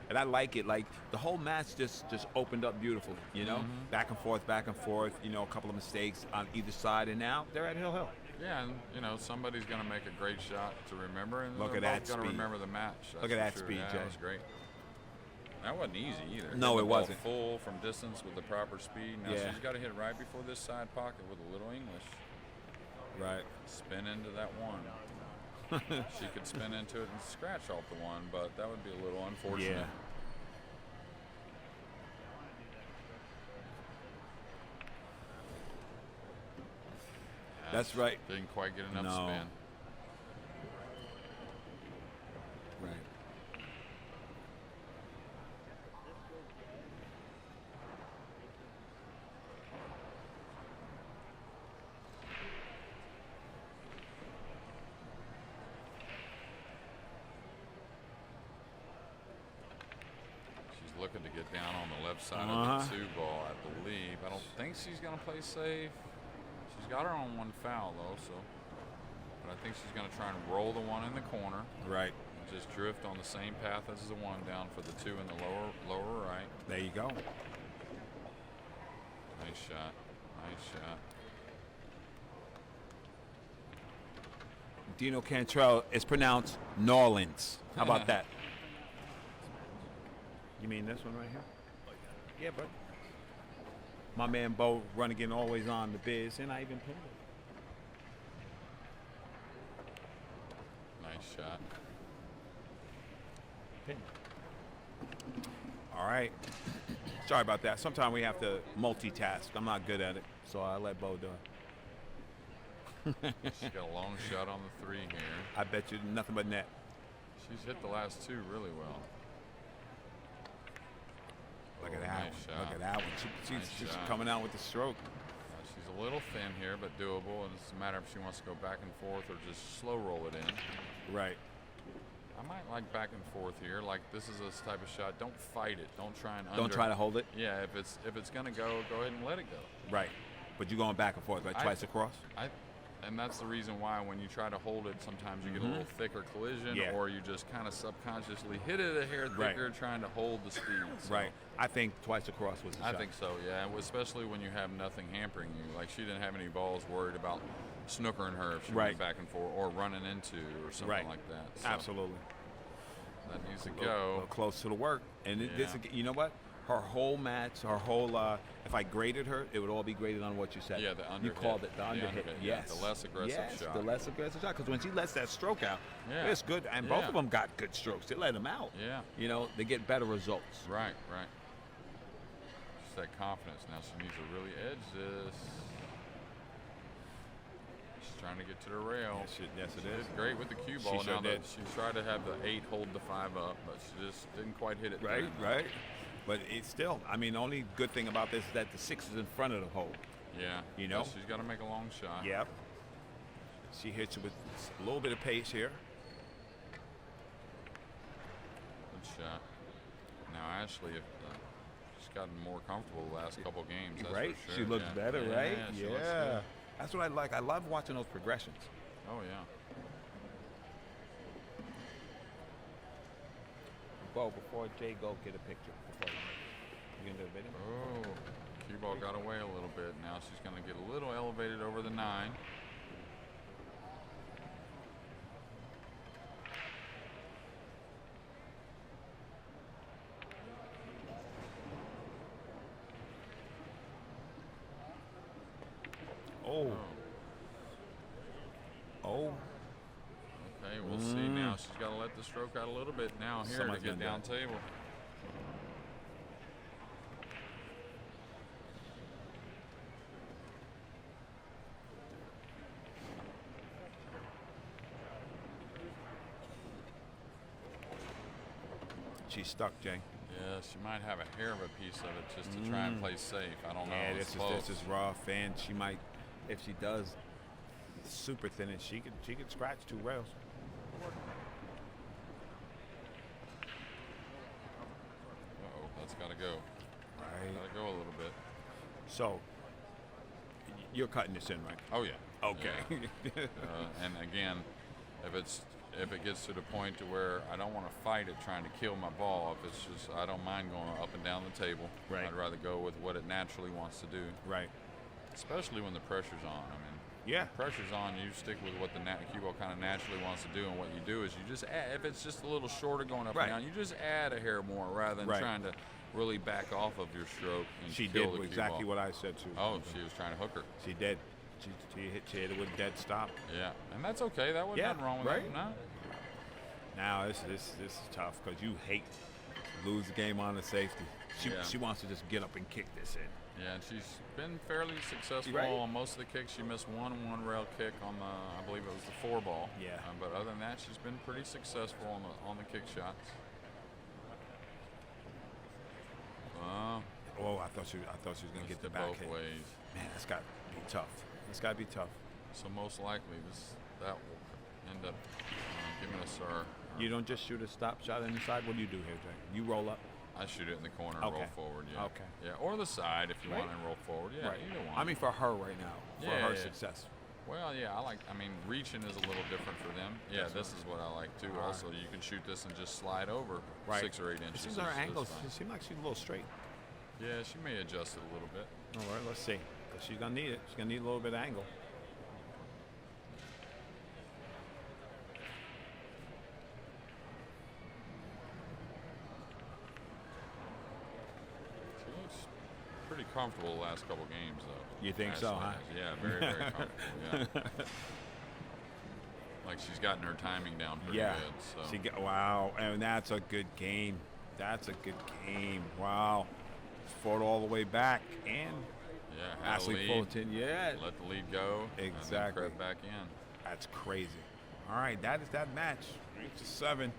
And I like it. Like, the whole match just opened up beautiful, you know? Back and forth, you know, a couple of mistakes on either side, and now they're at Hill Hill. Yeah, and, you know, somebody's going to make a great shot to remember, and Look they're at that both going to speed. remember the match. Look at that sure. speed, Yeah, Jay. that was great. That wasn't easy either. No, Hitting it the ball wasn't. full from distance with the proper speed. Now, Yeah. she's got to hit right before this side pocket with a little English. Right. Spin into that one. She could spin into it and scratch off the one, but that would be a little unfortunate. Yeah. That's right. Didn't quite get enough No. spin. Right. She's looking to get down on the left side Uh-huh. of the 2 ball, I believe. I don't think she's going to play safe. She's got her on 1 foul, though, so. But I think she's going to try and roll the 1 in the corner. Right. And just drift on the same path as the 1 down for the 2 in the lower right. There you go. Nice shot. Nice shot. Dino Cantrell is pronounced Norlands. How about that? You mean this one right here? Yeah, but my man Bo Runnigan always on the biz, and I even pinned it. Nice shot. Pin. All right. Sorry about that. Sometimes we have to multitask. I'm not good at it, so I let Bo do it. She's got a long shot on the 3 here. I bet you nothing but net. She's hit the last 2 really well. Look at Oh, that nice one. shot. Look at that one. She's shot. coming out with the stroke. She's a little thin here, but doable. And it's a matter if she wants to go back and forth or just slow roll it in. Right. I might like back and forth here. Like this is this type of shot. Don't fight it. Don't try and Don't try to hold it. Yeah, if it's gonna go ahead and let it go. Right. But you're going back and forth, right? Twice across? And that's the reason why when you try to hold it, sometimes you get a little thicker collision, Yeah. or you just kind of subconsciously hit it a hair thicker, trying to hold the speed. So Right. I think twice across was the shot. I think so, yeah. And especially when you have nothing hampering you. Like she didn't have any balls worried about snookering her if she went back and forth or running into or something like that. So Absolutely. that needs to A go. little close to the work. And this, you know what? Her whole match, her whole, if I graded her, it would all be graded on what you said. Yeah, the underhit. You called it the underhit. Yes. The less aggressive shot. The less aggressive shot. Because when she lets that stroke out, it's good. And both of them got good strokes. They let them out. Yeah. You know, they get better results. Right. Just that confidence. Now she needs to really edge this. She's trying to get to the rail. Yes, it She is. did great with the cue ball. She sure did. She tried to have the 8 hold the 5 up, but she just didn't quite hit it. Right. But it's still, I mean, the only good thing about this is that the 6 is in front of the hole. Yeah. You know? So she's got to make a long shot. Yep. She hits it with a little bit of pace here. Good shot. Now Ashley, she's gotten more comfortable the last couple games. That's Right? for sure. She looks better, right? Yeah. She looks good. That's what I like. I love watching those progressions. Oh yeah. Bo, before Jay go get a picture. You gonna do a video? Oh, cue ball got away a little bit. Now she's going to get a little elevated over the 9. Oh. Okay, we'll see now. She's got to let the stroke out a little bit now here Someone's to get gonna down do it. table. She's stuck, Jay. Yeah, she might have a hair of a piece of it just to try and play safe. I don't know. Yeah, It's this close. is rough, and she might, if she does super thin, and she could scratch 2 rails. Uh-oh, that's got to go. Right. Got to go a little bit. So you're cutting this in, right? Oh, yeah. Okay. Yeah. And again, if it gets to the point to where I don't want to fight it trying to kill my ball, if it's just I don't mind going up and down the table. Right. I'd rather go with what it naturally wants to do. Right. Especially when the pressure's on. I mean, Yeah. if the pressure's on, you stick with what the cue ball kind of naturally wants to do, and what you do is you just add, if it's just a little shorter going up Right. and down, you just add a hair more rather than Right. trying to really back off of your stroke and She kill did the exactly cue ball. what I said to her. Oh, she was trying to hook her. She did. She hit it with a dead stop. Yeah, and that's okay. That wasn't Yeah, nothing wrong with right. that. No. Now this is tough because you hate to lose the game on the safety. She wants to just get up and kick this in. Yeah, and she's been fairly successful Right. on most of the kicks. She missed one rail kick on the, I believe it was the 4 ball. Yeah. But other than that, she's been pretty successful on the kick shots. Oh, I thought she was gonna get the back both hit. ways. Man, that's got to be tough. That's got to be tough. So most likely that will end up giving us our You don't just shoot a stop shot inside. What do you do here, Jay? You roll up. I shoot it in the corner and Okay. roll forward. Yeah. Okay. Yeah, or the side if you Right. want to roll forward. Yeah, Right. either one. I mean, for her right now, for Yeah, her yeah. success. Well, yeah, I mean, reaching is a little different for them. Yeah, That's this is what I like too. All right. Also, you can shoot this and just slide over Right. 6 or 8 It inches. seems her is angles. fine. She seems like she's a little straight. Yeah, she may adjust it a little bit. All right, let's see. 'Cause she's gonna need it. She's gonna need a little bit of angle. She looks pretty comfortable the last couple games, though. You think so, Ashley huh? has. Yeah, very, very comfortable. Yeah. Like she's gotten her timing down pretty Yeah. good. So. Wow, and that's a good game. That's a good game. Wow. Fought all the way back and Yeah, had a Ashley lead, Fullerton, yeah. let the lead go, and Exactly. then crept back in. That's crazy. All right, that is that match. 3-7.